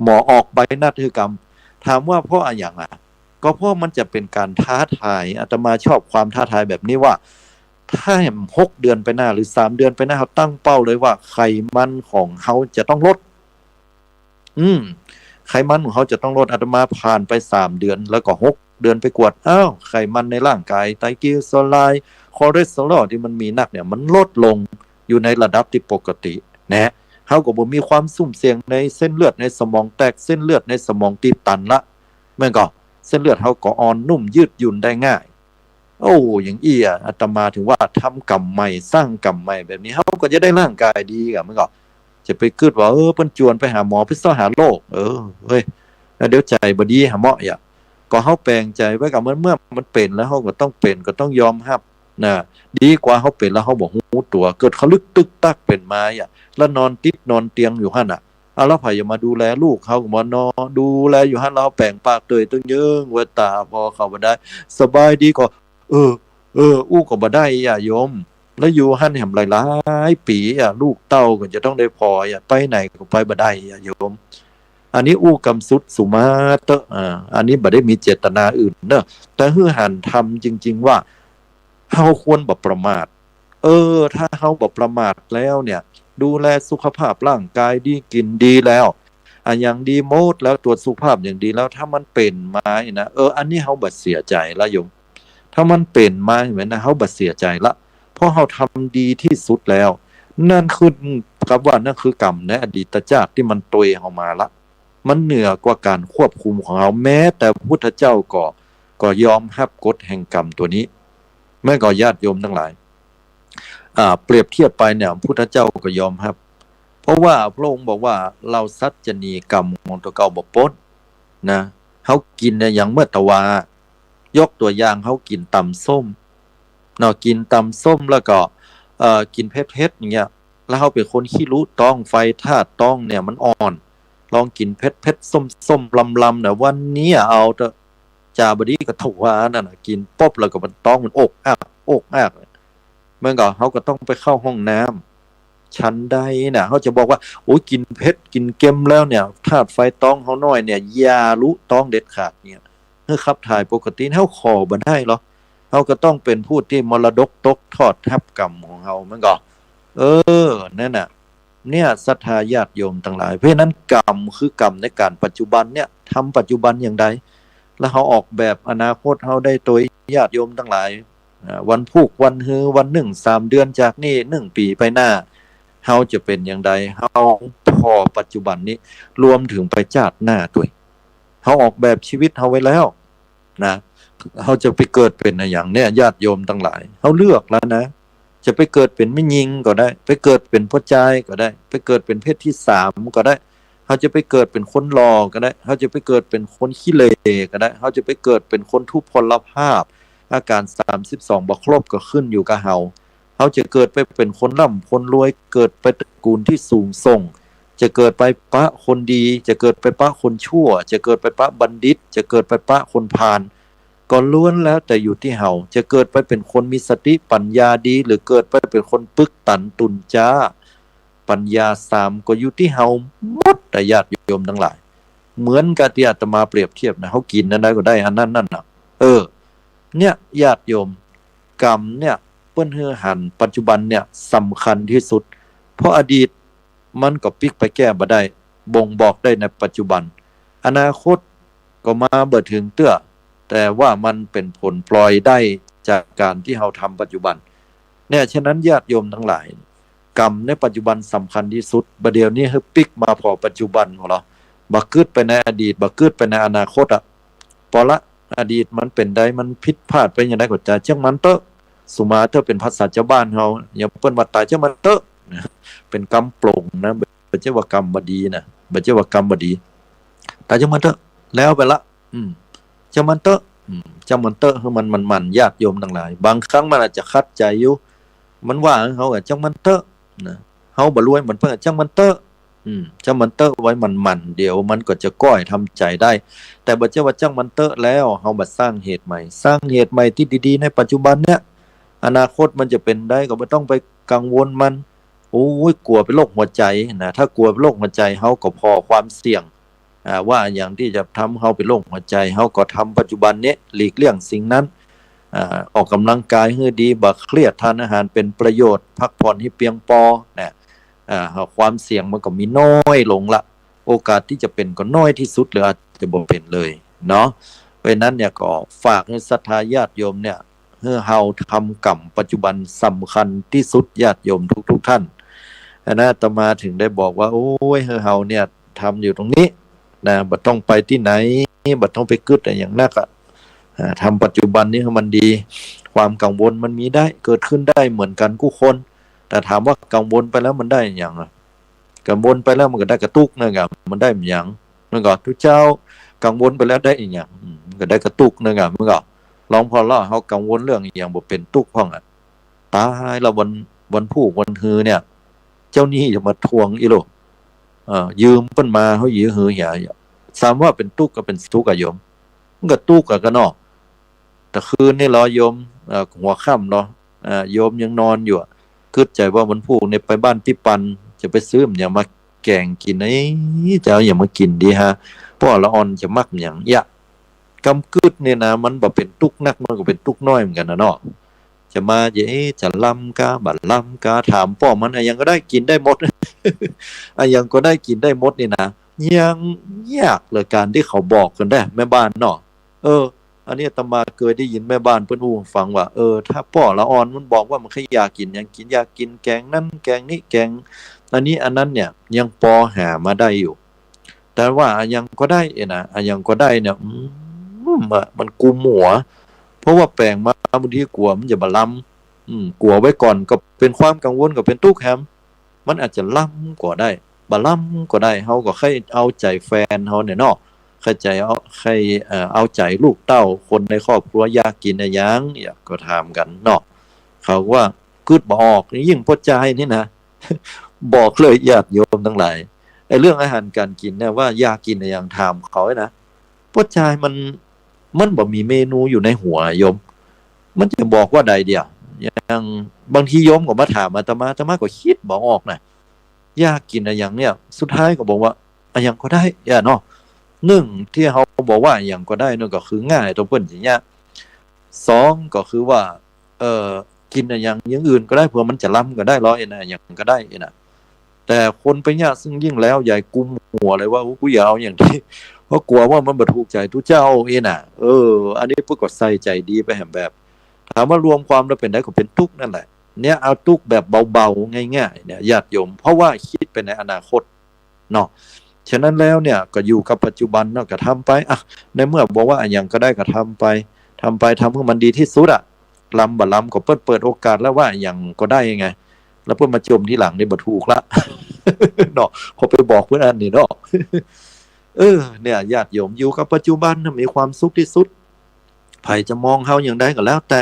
หมอออกใบนัดคือกรรมถามว่าเพราะอะไรอย่างก็เพราะมันจะเป็นการท้าทายอาตมาชอบความท้าทายแบบนี้ว่าถ้า6 เดือนไปหน้าหรือ3 เดือนไปหน้าเขาตั้งเป้าเลยว่าไขมันของเขาจะต้องลดไขมันของเขาจะต้องลดอาตมาผ่านไป3 เดือนแล้วก็6 เดือนไปกวดอ้าวไขมันในร่างกายไตรกลีเซอไรด์คอเลสเตอรอลที่มันมีนักเนี่ยมันลดลงอยู่ในระดับที่ปกตินะเขาก็บ่มีความสุ่มเสี่ยงในเส้นเลือดในสมองแตกเส้นเลือดในสมองตีบตันละแม่นก็เส้นเลือดเขาก็อ่อนนุ่มยืดหยุ่นได้ง่ายโอ้อย่างอี้อาตมาถึงว่าทำกรรมใหม่สร้างกรรมใหม่แบบนี้เขาก็จะได้ร่างกายดีกับมันก็จะไปคิดว่าเพิ่นจวนไปหาหมอพิษหาโรคเฮ้ยแล้วเดี๋ยวใจบ่ดีหาหมออ่ะก็เฮาแปลงใจไว้กับเมื่อมันเป็นแล้วเฮาก็ต้องเป็นก็ต้องยอมรับนะดีกว่าเฮาเป็นแล้วเฮาบ่ฮู้ตัวเกิดเขาลึกตึกตักเป็นมาอ่ะแล้วนอนติดนอนเตียงอยู่หั่นน่ะแล้วไผจะมาดูแลลูกเฮาก็บ่นอนดูแลอยู่หั่นแล้วแปลงปากเตยตึงเยิงเวตาพอเข้าบ่ได้สบายดีก็อู้ก็บ่ได้อ่ะโยมแล้วอยู่หั่นแหมหลายๆปีลูกเต้าก็จะต้องได้พอไปไหนก็ไปบ่ได้โยมอันนี้อู้กำสุดสุมาเตออันนี้บ่ได้มีเจตนาอื่นเนอะแต่ฮือหันทำจริงๆว่าเฮาควรบ่ประมาทถ้าเฮาบ่ประมาทแล้วเนี่ยดูแลสุขภาพร่างกายดีกินดีแล้วอย่างดีโมดแล้วตรวจสุขภาพอย่างดีแล้วถ้ามันเป็นมานะอันนี้เฮาบ่เสียใจละโยมถ้ามันเป็นมาเห็นไหมนะเฮาบ่เสียใจละเพราะเราทำดีที่สุดแล้วนั่นคือกับว่านั่นคือกรรมในอดีตชาติที่มันตวยเข้ามาละมันเหนือกว่าการควบคุมของเราแม้แต่พระพุทธเจ้าก็ยอมรับกฎแห่งกรรมตัวนี้แม้ก็ญาติโยมทั้งหลายเปรียบเทียบไปเนี่ยพระพุทธเจ้าก็ยอมรับเพราะว่าพระองค์บอกว่าเราสัจจนีกรรมของตัวเก่าบ่พ้นนะเขากินเนี่ยอย่างเมื่อตะวายกตัวอย่างเขากินตำส้มกินตำส้มแล้วก็กินเผ็ดๆอย่างเงี้ยแล้วเขาเป็นคนขี้รู้ต้องไฟธาตุต้องเนี่ยมันอ่อนลองกินเผ็ดๆส้มๆลำๆนะวันนี้เอาเถอะจาบดีก็ถูกว่านั่นน่ะกินป๊บแล้วก็มันต้องมันอกอักเมื่อก่อนเขาก็ต้องไปเข้าห้องน้ำชั้นใดนะเขาจะบอกว่าโอ้ยกินเผ็ดกินเค็มแล้วเนี่ยธาตุไฟต้องเขาน้อยเนี่ยอย่ารู้ต้องเด็ดขาดเนี่ยเมื่อขับถ่ายปกติเขาขอบ่ได้หรอเขาก็ต้องเป็นผู้ที่มรดกตกทอดทับกรรมของเขาเมื่อก่อนนั่นน่ะเนี่ยศรัทธาญาติโยมทั้งหลายเพราะนั้นกรรมคือกรรมในการปัจจุบันเนี่ยทำปัจจุบันอย่างใดแล้วเขาออกแบบอนาคตเขาได้โดยญาติโยมทั้งหลายวันพุกวันฮือวัน3 เดือนจากนี้1 ปีไปหน้าเฮาจะเป็นอย่างใดเฮาพอปัจจุบันนี้รวมถึงไปชาติหน้าด้วยเฮาออกแบบชีวิตเฮาไว้แล้วนะเฮาจะไปเกิดเป็นอย่างเนี้ยญาติโยมทั้งหลายเฮาเลือกแล้วนะจะไปเกิดเป็นแม่หญิงก็ได้ไปเกิดเป็นพ่อชายก็ได้ไปเกิดเป็นเพศที่3ก็ได้เฮาจะไปเกิดเป็นคนหล่อก็ได้เฮาจะไปเกิดเป็นคนขี้เหร่ก็ได้เฮาจะไปเกิดเป็นคนทุพพลภาพอาการ32บ่ครบก็ขึ้นอยู่กับเฮาจะเกิดไปเป็นคนร่ำคนรวยเกิดไปตระกูลที่สูงส่งจะเกิดไปปะคนดีจะเกิดไปปะคนชั่วจะเกิดไปปะบัณฑิตจะเกิดไปปะคนพาลก็ล้วนแล้วแต่อยู่ที่เฮาจะเกิดไปเป็นคนมีสติปัญญาดีหรือเกิดไปเป็นคนปึกตันตุนจ้าปัญญา3ก็อยู่ที่เฮาหมดแต่ญาติโยมทั้งหลายเหมือนกับที่อาตมาเปรียบเทียบนะเฮากินนั่นได้ก็ได้อันนั้นนั่นน่ะเนี่ยญาติโยมกรรมเนี่ยเปิ้นฮือหันปัจจุบันเนี่ยสำคัญที่สุดเพราะอดีตมันก็พลิกไปแก้บ่ได้บ่งบอกได้ในปัจจุบันอนาคตก็มาบ่ถึงเตื้อแต่ว่ามันเป็นผลพลอยได้จากการที่เราทำปัจจุบันเนี่ยฉะนั้นญาติโยมทั้งหลายกรรมในปัจจุบันสำคัญที่สุดบัดเดี๋ยวนี้คือพลิกมาพอปัจจุบันของเราบ่กึดไปในอดีตบ่กึดไปในอนาคตพอละอดีตมันเป็นได้มันผิดพลาดไปอย่างไรก็จะจังมันเตอะสุมาเตอเป็นภาษาชาวบ้านเฮาอย่าเปิ้นว่าตายจังมันเตอะเป็นกรรมโปร่งนะบ่ใช่ว่ากรรมบ่ดีนะบ่ใช่ว่ากรรมบ่ดีตายจังมันเตอะแล้วไปละจังมันเตอะจังมันเตอะคือมันญาติโยมทั้งหลายบางครั้งมันอาจจะคัดใจอยู่มันว่าเฮาก็จังมันเตอะนะเฮาบ่รวยเหมือนเพิ่นจังมันเตอะ จ้ามันเตอะไว้มันเดี๋ยวมันก็จะก้อยทำใจได้แต่บัดเจ้าว่าจ้างมันเตอะแล้วเฮาบัดสร้างเหตุใหม่สร้างเหตุใหม่ที่ดีๆในปัจจุบันเนี่ยอนาคตมันจะเป็นได้ก็ไม่ต้องไปกังวลมันโอ้ยกลัวเป็นโรคหัวใจนะถ้ากลัวเป็นโรคหัวใจเฮาก็พอความเสี่ยงว่าอย่างที่จะทำเฮาเป็นโรคหัวใจเฮาก็ทำปัจจุบันนี้หลีกเลี่ยงสิ่งนั้นออกกำลังกายให้ดีบ่เครียดทานอาหารเป็นประโยชน์พักผ่อนให้เพียงพอนะความเสี่ยงมันก็มีน้อยลงละโอกาสที่จะเป็นก็น้อยที่สุดหรืออาจจะบ่เป็นเลยเนาะเพราะนั้นเนี่ยก็ฝากให้ศรัทธาญาติโยมเนี่ยเพื่อเฮาทำกรรมปัจจุบันสำคัญที่สุดญาติโยมทุกท่านนะอาตมาถึงได้บอกว่าโอ้ยเฮาเนี่ยทำอยู่ตรงนี้นะบ่ต้องไปที่ไหนบ่ต้องไปกึดอะไรอย่างนักทำปัจจุบันนี้ให้มันดีความกังวลมันมีได้เกิดขึ้นได้เหมือนกันทุกคนแต่ถามว่ากังวลไปแล้วมันได้อย่างกังวลไปแล้วมันก็ได้กระตุกนะครับมันได้อย่างมันก็ทุกเจ้ากังวลไปแล้วได้อย่างมันก็ได้กระตุกนะครับมันก็ลองพอล่อเขากังวลเรื่องอย่างบ่เป็นตุกพ่องตายแล้ววันผู้วันฮือเนี่ยเจ้านี้จะมาทวงอีโลยืมเปิ้นมาเขายื้อหือหยาสามว่าเป็นตุกก็เป็นทุกข์อะโยมมันก็ตุกอะกันเนาะแต่คืนนี่รอโยมหัวค่ำเนาะโยมยังนอนอยู่คิดใจว่าวันผู้เนี่ยไปบ้านพี่ปันจะไปซื้ออย่างมาแกงกินจะเอาอย่างมากินดีฮะเพราะละอ่อนจะมักอย่างกำกึดเนี่ยนะมันบ่เป็นตุกนักมันก็เป็นตุกน้อยเหมือนกันนะเนาะจะมาจะลำกาบัดลำกาถามป้อมันยังก็ได้กินได้หมดยังก็ได้กินได้หมดนี่นะยังยากเลยการที่เขาบอกกันได้แม่บ้านเนาะอันนี้อาตมาเคยได้ยินแม่บ้านเพิ่นอู้ฟังว่าถ้าป้อละอ่อนมันบอกว่ามันแค่อยากกินยังกินอยากกินแกงนั้นแกงนี้แกงอันนี้อันนั้นเนี่ยยังพอหามาได้อยู่แต่ว่ายังก็ได้นะยังก็ได้เนี่ยมันกุมหัวเพราะว่าแปลงมาบางทีกลัวมันจะบาล้ำกลัวไว้ก่อนก็เป็นความกังวลก็เป็นตู้แคมมันอาจจะล้ำกว่าได้บาล้ำก็ได้เฮาก็แค่เอาใจแฟนเฮาเนี่ยเนาะใครใจเอาใจลูกเต้าคนในครอบครัวอยากกินอะไรอย่างอยากก็ถามกันเนาะเขาว่ากึดบ่ออกยิ่งพอใจนี่นะบอกเลยญาติโยมทั้งหลายไอ้เรื่องอาหารการกินเนี่ยว่าอยากกินอะไรอย่างถามเขานะพอใจมันบ่มีเมนูอยู่ในหัวโยมมันจะบอกว่าใดเดียวอย่างบางทีโยมก็มาถามอาตมาก็คิดบ่ออกนะอยากกินอะไรอย่างเนี่ยสุดท้ายก็บอกว่าอะไรอย่างก็ได้เนาะหนึ่งที่เขาบอกว่าอย่างก็ได้นั่นก็คือง่ายตัวเพิ่นสิเนี่ยสองก็คือว่ากินอย่างอื่นก็ได้เผื่อมันจะล้ำก็ได้อย่างก็ได้นะแต่คนไปเนี่ยซึ่งยิ่งแล้วใหญ่กุมหัวเลยว่ากูอย่าเอาอย่างที่เพราะกลัวว่ามันบ่ถูกใจทุกเจ้าน่ะอันนี้พูดก็ใส่ใจดีไปแหมแบบถามว่ารวมความแล้วเป็นได้ก็เป็นทุกนั่นแหละเนี่ยเอาทุกแบบเบาๆง่ายๆเนี่ยญาติโยมเพราะว่าคิดไปในอนาคตเนาะฉะนั้นแล้วเนี่ยก็อยู่กับปัจจุบันเนาะก็ทำไปในเมื่อบอกว่าอย่างก็ได้ก็ทำไปทำให้มันดีที่สุดล้ำบ่ล้ำก็เปิดโอกาสแล้วว่าอย่างก็ได้ยังไงแล้วเพื่อนมาจมที่หลังนี่บ่ถูกละเนาะเขาไปบอกเพื่อนอันนี้เนาะเนี่ยญาติโยมอยู่กับปัจจุบันมีความสุขที่สุดไผจะมองเฮาอย่างใดก็แล้วแต่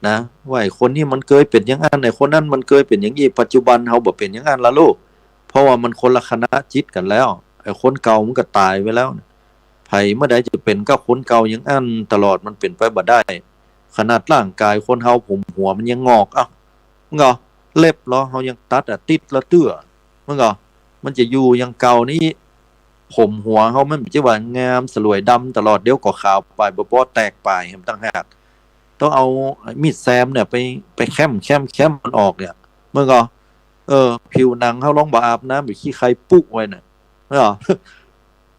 นะว่าไอ้คนนี้มันเคยเป็นอย่างนั้นไอ้คนนั้นมันเคยเป็นอย่างนี้ปัจจุบันเฮาบ่เป็นอย่างนั้นละลูกเพราะว่ามันคนละคณะจิตกันแล้วไอ้คนเก่ามันก็ตายไปแล้วไผเมื่อใดจะเป็นก็คนเก่าอย่างนั้นตลอดมันเป็นไปบ่ได้ขนาดร่างกายคนเฮาผมหัวมันยังงอกมึงเหรอเล็บเหรอเฮายังตัดติดละเตื้อมึงเหรอมันจะอยู่อย่างเก่านี้ผมหัวเฮามันไม่ใช่ว่างามสลวยดำตลอดเดี๋ยวก็ขาวไปบ่แตกปลายมันต่างหากต้องเอามีดแซมเนี่ยไปแค้มมันออกเนี่ยมึงเหรอผิวหนังเฮาลองบ่อาบน้ำหรือขี้ใครปุ๊ไว้น่ะมึงเหรอ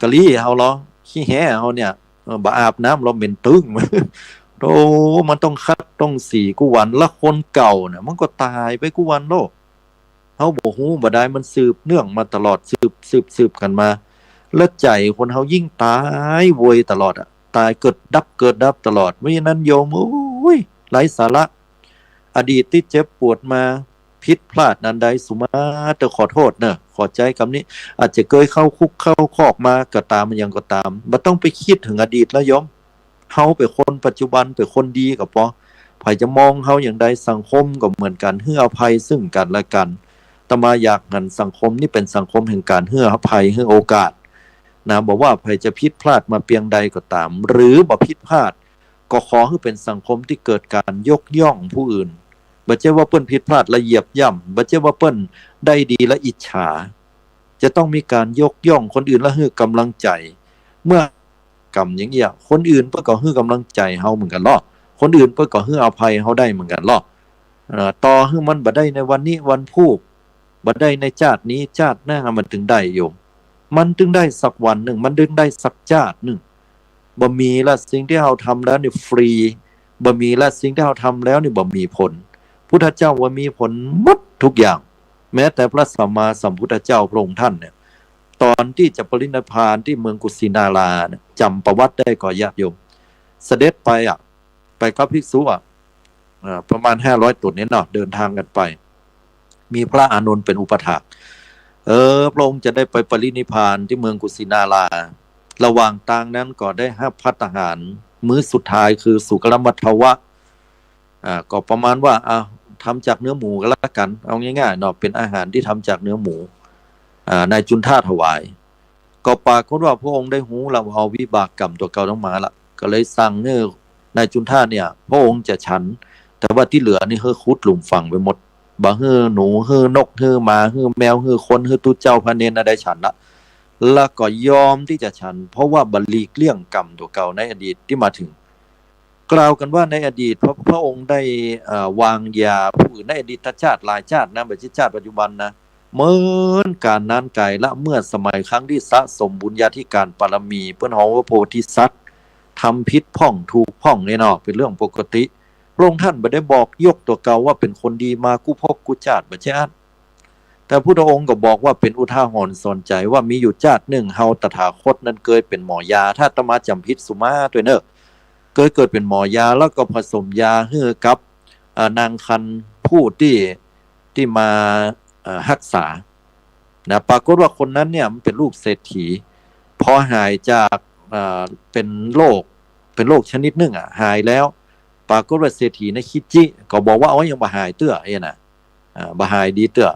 กะลี่เฮาเหรอขี้แห่เฮาเนี่ยบ่อาบน้ำเราเหม็นตึ้งโอ้มันต้องคัดต้องสีกูวันละคนเก่าน่ะมันก็ตายไปกูวันโลกเฮาบ่ฮู้บ่ได้มันสืบเนื่องมาตลอดสืบกันมาแล้วใจคนเฮายิ่งตายโวยตลอดตายเกิดดับตลอดเพราะฉะนั้นโยมโอ้ยไร้สาระอดีตที่เจ็บปวดมาผิดพลาดนันใดสุมาแต่ขอโทษเนอะขอใจคำนี้อาจจะเคยเข้าคุกเข้าคอกมาก็ตามมันยังก็ตามบ่ต้องไปคิดถึงอดีตแล้วโยมเฮาเป็นคนปัจจุบันเป็นคนดีก็พอไผจะมองเฮาอย่างใดสังคมก็เหมือนกันให้อภัยซึ่งกันและกัน มาอยากหันสังคมนี่เป็นสังคมแห่งการให้อภัยให้โอกาสนะบอกว่าใครจะผิดพลาดมาเพียงใดก็ตามหรือบ่ผิดพลาดก็ขอให้เป็นสังคมที่เกิดการยกย่องผู้อื่นบ่ใช่ว่าเปิ้นผิดพลาดละเหยียบย่ำบ่ใช่ว่าเปิ้นได้ดีและอิจฉาจะต้องมีการยกย่องคนอื่นและให้กำลังใจเมื่อกำอย่างเงี้ยคนอื่นเปิ้นก็ให้กำลังใจเฮาเหมือนกันเนาะคนอื่นเปิ้นก็ให้อภัยเฮาได้เหมือนกันเนาะต่อให้มันบ่ได้ในวันนี้วันพรุ่งบ่ได้ในชาตินี้ชาติหน้ามันถึงได้โยมมันถึงได้สักวันหนึ่งมันถึงได้สักชาติหนึ่งบ่มีละสิ่งที่เราทำแล้วนี่ฟรีบ่มีละสิ่งที่เราทำแล้วนี่บ่มีผลพุทธเจ้าว่ามีผลหมดทุกอย่างแม้แต่พระสัมมาสัมพุทธเจ้าพระองค์ท่านเนี่ยตอนที่จะปรินิพพานที่เมืองกุสินาราเนี่ยจำประวัติได้ก่อนญาติโยมเสด็จไปไปกับภิกษุประมาณ500 ตนนี้เนาะเดินทางกันไปมีพระอานนท์เป็นอุปถากพระองค์จะได้ไปปรินิพพานที่เมืองกุสินาราระหว่างทางนั้นก็ได้รับภัตตาหารมื้อสุดท้ายคือสุกลมัทธวะก็ประมาณว่าทำจากเนื้อหมูก็แล้วกันเอาง่ายๆเนาะเป็นอาหารที่ทำจากเนื้อหมูนายจุนท่าถวายก็ปรากฏว่าพระองค์ได้หูเราเอาวิบากกรรมตัวเก่าต้องมาละก็เลยสั่งเนี่ยนายจุนท่าเนี่ยพระองค์จะฉันแต่ว่าที่เหลือนี่เฮ้อคุดหลุมฝังไปหมดบ่เฮ้อหนูเฮ้อนกเฮ้อหมาเฮ้อแมวเฮ้อคนเฮ้อตู้เจ้าพระเนรได้ฉันละแล้วก็ยอมที่จะฉันเพราะว่าบรรลีกเลี่ยงกรรมตัวเก่าในอดีตที่มาถึงกล่าวกันว่าในอดีตพระองค์ได้วางยาผู้อื่นในอดีตชาติหลายชาตินะไม่ใช่ชาติปัจจุบันนะเหมือนการนั้นไกลละเมื่อสมัยครั้งที่สะสมบุญญาธิการปรมีเพื่อนหอว่าโพธิสัตว์ทำพิษพ่องถูกพ่องเนี่ยเนาะเป็นเรื่องปกติพระองค์ท่านไม่ได้บอกยกตัวเก่าว่าเป็นคนดีมากู้พบกู้ชาติไม่ใช่แต่พุทธองค์ก็บอกว่าเป็นอุทาหรณ์สอนใจว่ามีอยู่ชาติหนึ่งเฮาตถาคตนั้นเคยเป็นหมอยาถ้าตมาจำพิษสุมาตัวเนอะเกิดเป็นหมอยาแล้วก็ผสมยาให้กับนางคันผู้ที่มารักษานะปรากฏว่าคนนั้นเนี่ยมันเป็นลูกเศรษฐีพอหายจากเป็นโรคชนิดหนึ่งหายแล้วปรากฏว่าเศรษฐีนะคิดจิก็บอกว่ายังบ่หายเตื้อน่ะบ่หายดีเตื้อ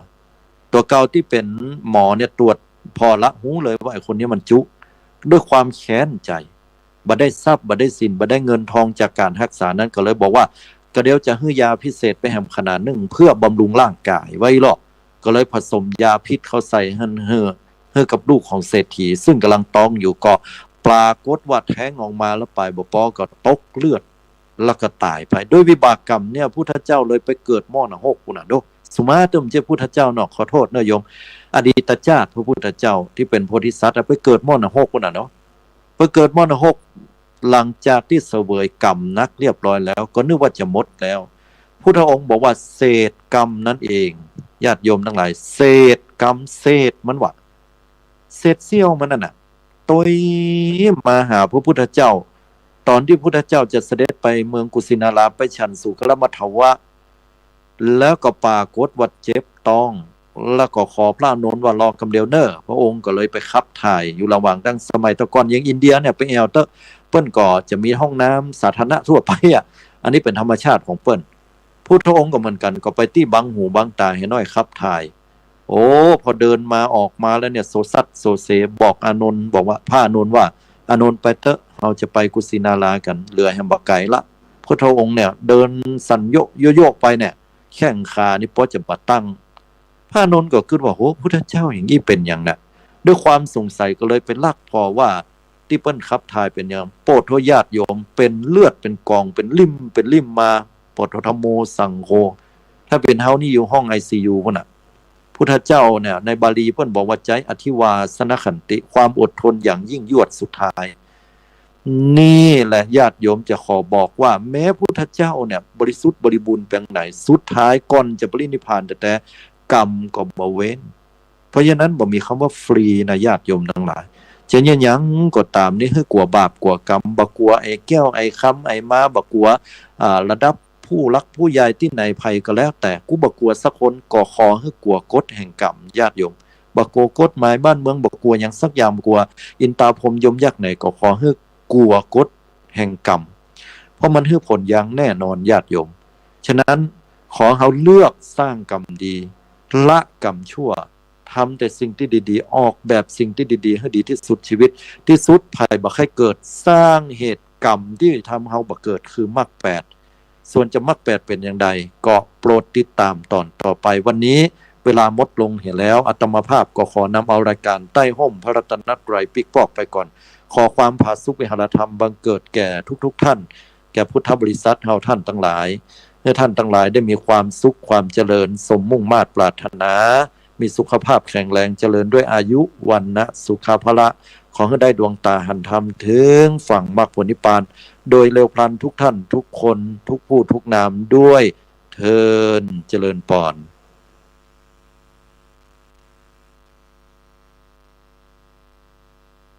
ตัวเก่าที่เป็นหมอเนี่ยตรวจพอละหูเลยว่าไอ้คนนี้มันจุด้วยความแค้นใจบ่ได้ทรัพย์บ่ได้สินบ่ได้เงินทองจากการรักษานั้นก็เลยบอกว่าก็เดี๋ยวจะให้ยาพิเศษไปแหมขนาดหนึ่งเพื่อบำรุงร่างกายไว้หรอกก็เลยผสมยาพิษเข้าใส่ให้กับลูกของเศรษฐีซึ่งกำลังท้องอยู่ก็ปรากฏว่าแท้งออกมาแล้วไปบ่ปอก็ตกเลือดแล้วก็ตายไปด้วยวิบากกรรมเนี่ยพุทธเจ้าเลยไปเกิดม่อนะ6พุ่นน่ะโดสุมาเติมเจ้าพุทธเจ้าเนาะขอโทษเนาะโยมอดีตชาติพระพุทธเจ้าที่เป็นโพธิสัตว์ไปเกิดม่อนะ6พุ่นน่ะเนาะไปเกิดม่อนะ6หลังจากที่เสวยกรรมนักเรียบร้อยแล้วก็นึกว่าจะหมดแล้วพุทธองค์บอกว่าเศษกรรมนั่นเองญาติโยมทั้งหลายเศษกรรมเศษมันว่าเศษเสี้ยวมันนั่นน่ะตัวมาหาพระพุทธเจ้าตอนที่พุทธเจ้าจะเสด็จไปเมืองกุสินาราไปฉันสุกลมัทธวะแล้วก็ปรากฏว่าเจ็บต้องแล้วก็ขอพระอานนท์ว่ารอกำเดียวเนอพระองค์ก็เลยไปขับถ่ายอยู่ระหว่างตั้งสมัยตะก่อนยังอินเดียเนี่ยไปแอลเตอร์เปิ้นก็จะมีห้องน้ำสาธารณะทั่วไปอันนี้เป็นธรรมชาติของเปิ้นพุทธองค์ก็เหมือนกันก็ไปที่บังหูบังตาให้น้อยขับถ่ายโอ้พอเดินมาออกมาแล้วเนี่ยโซซัดโซเซบอกอานนท์บอกว่าพระอานนท์ว่าอานนท์ไปเถอะเราจะไปกุสินารากันเรือแฮมบักไก่ละพุทธองค์เนี่ยเดินสั่นโยกไปเนี่ยแข้งขานี่พอจะปัดตั้งพระอานนท์ก็คิดว่าโหพุทธเจ้าอย่างนี้เป็นอย่างน่ะด้วยความสงสัยก็เลยเป็นลักพอว่าที่เปิ้นขับถ่ายเป็นอย่างโปรดโทญาติโยมเป็นเลือดเป็นกองเป็นลิ่มมาโปรดธรรมโมสังโฆถ้าเป็นเฮานี่อยู่ห้อง ICU พุ่นน่ะพุทธเจ้าเนี่ยในบาลีเพิ่นบอกว่าใจอธิวาสนขันติความอดทนอย่างยิ่งยวดสุดท้ายนี่แหละญาติโยมจะขอบอกว่าแม้พุทธเจ้าเนี่ยบริสุทธิ์บริบูรณ์เพียงไหนสุดท้ายก่อนจะปรินิพพานแต่กรรมก็บ่เว้นเพราะฉะนั้นบ่มีคำว่าฟรีนะญาติโยมทั้งหลายจะยังก็ตามนี่คือกลัวบาปกลัวกรรมบ่กลัวไอ้แก้วไอ้ค้ำไอ้ม้าบ่กลัวระดับผู้รักผู้ใหญ่ที่ไหนภัยก็แล้วแต่กูบ่กลัวสักคนก็ขอให้กลัวกฎแห่งกรรมญาติโยมบ่กลัวกฎหมายบ้านเมืองบ่กลัวหยังสักอย่างบ่กลัวอินตาพรหมยมยักษ์ไหนก็ขอให้กลัวกฎแห่งกรรมเพราะมันให้ผลอย่างแน่นอนญาติโยมฉะนั้นขอเฮาเลือกสร้างกรรมดี ละกรรมชั่วทำแต่สิ่งที่ดีๆออกแบบสิ่งที่ดีๆให้ดีที่สุดชีวิตที่สุดภายบ่ให้เกิดสร้างเหตุกรรมที่ทำเฮาบ่เกิดคือมรรคแปดส่วนจะมรรคแปดเป็นอย่างไรก็โปรดติดตามตอนต่อไปวันนี้เวลาหมดลงเห็นแล้วอาตมาภาพก็ขอนำเอารายการใต้ห่มพระรัตนตรัยปิกปอกไปก่อนขอความผาสุกวิหารธรรมบังเกิดแก่ทุกท่านแก่พุทธบริษัทเฮาท่านทั้งหลายให้ท่านทั้งหลายได้มีความสุขความเจริญสมมุ่งมาตรปรารถนามีสุขภาพแข็งแรงเจริญด้วยอายุวันนะสุขภละขอให้ได้ดวงตาหันธรรมถึงฝั่งมรรคผลนิพพานโดยเร็วพลันทุกท่านทุกคนทุกผู้ทุกนามด้วยเทินเจริญปอน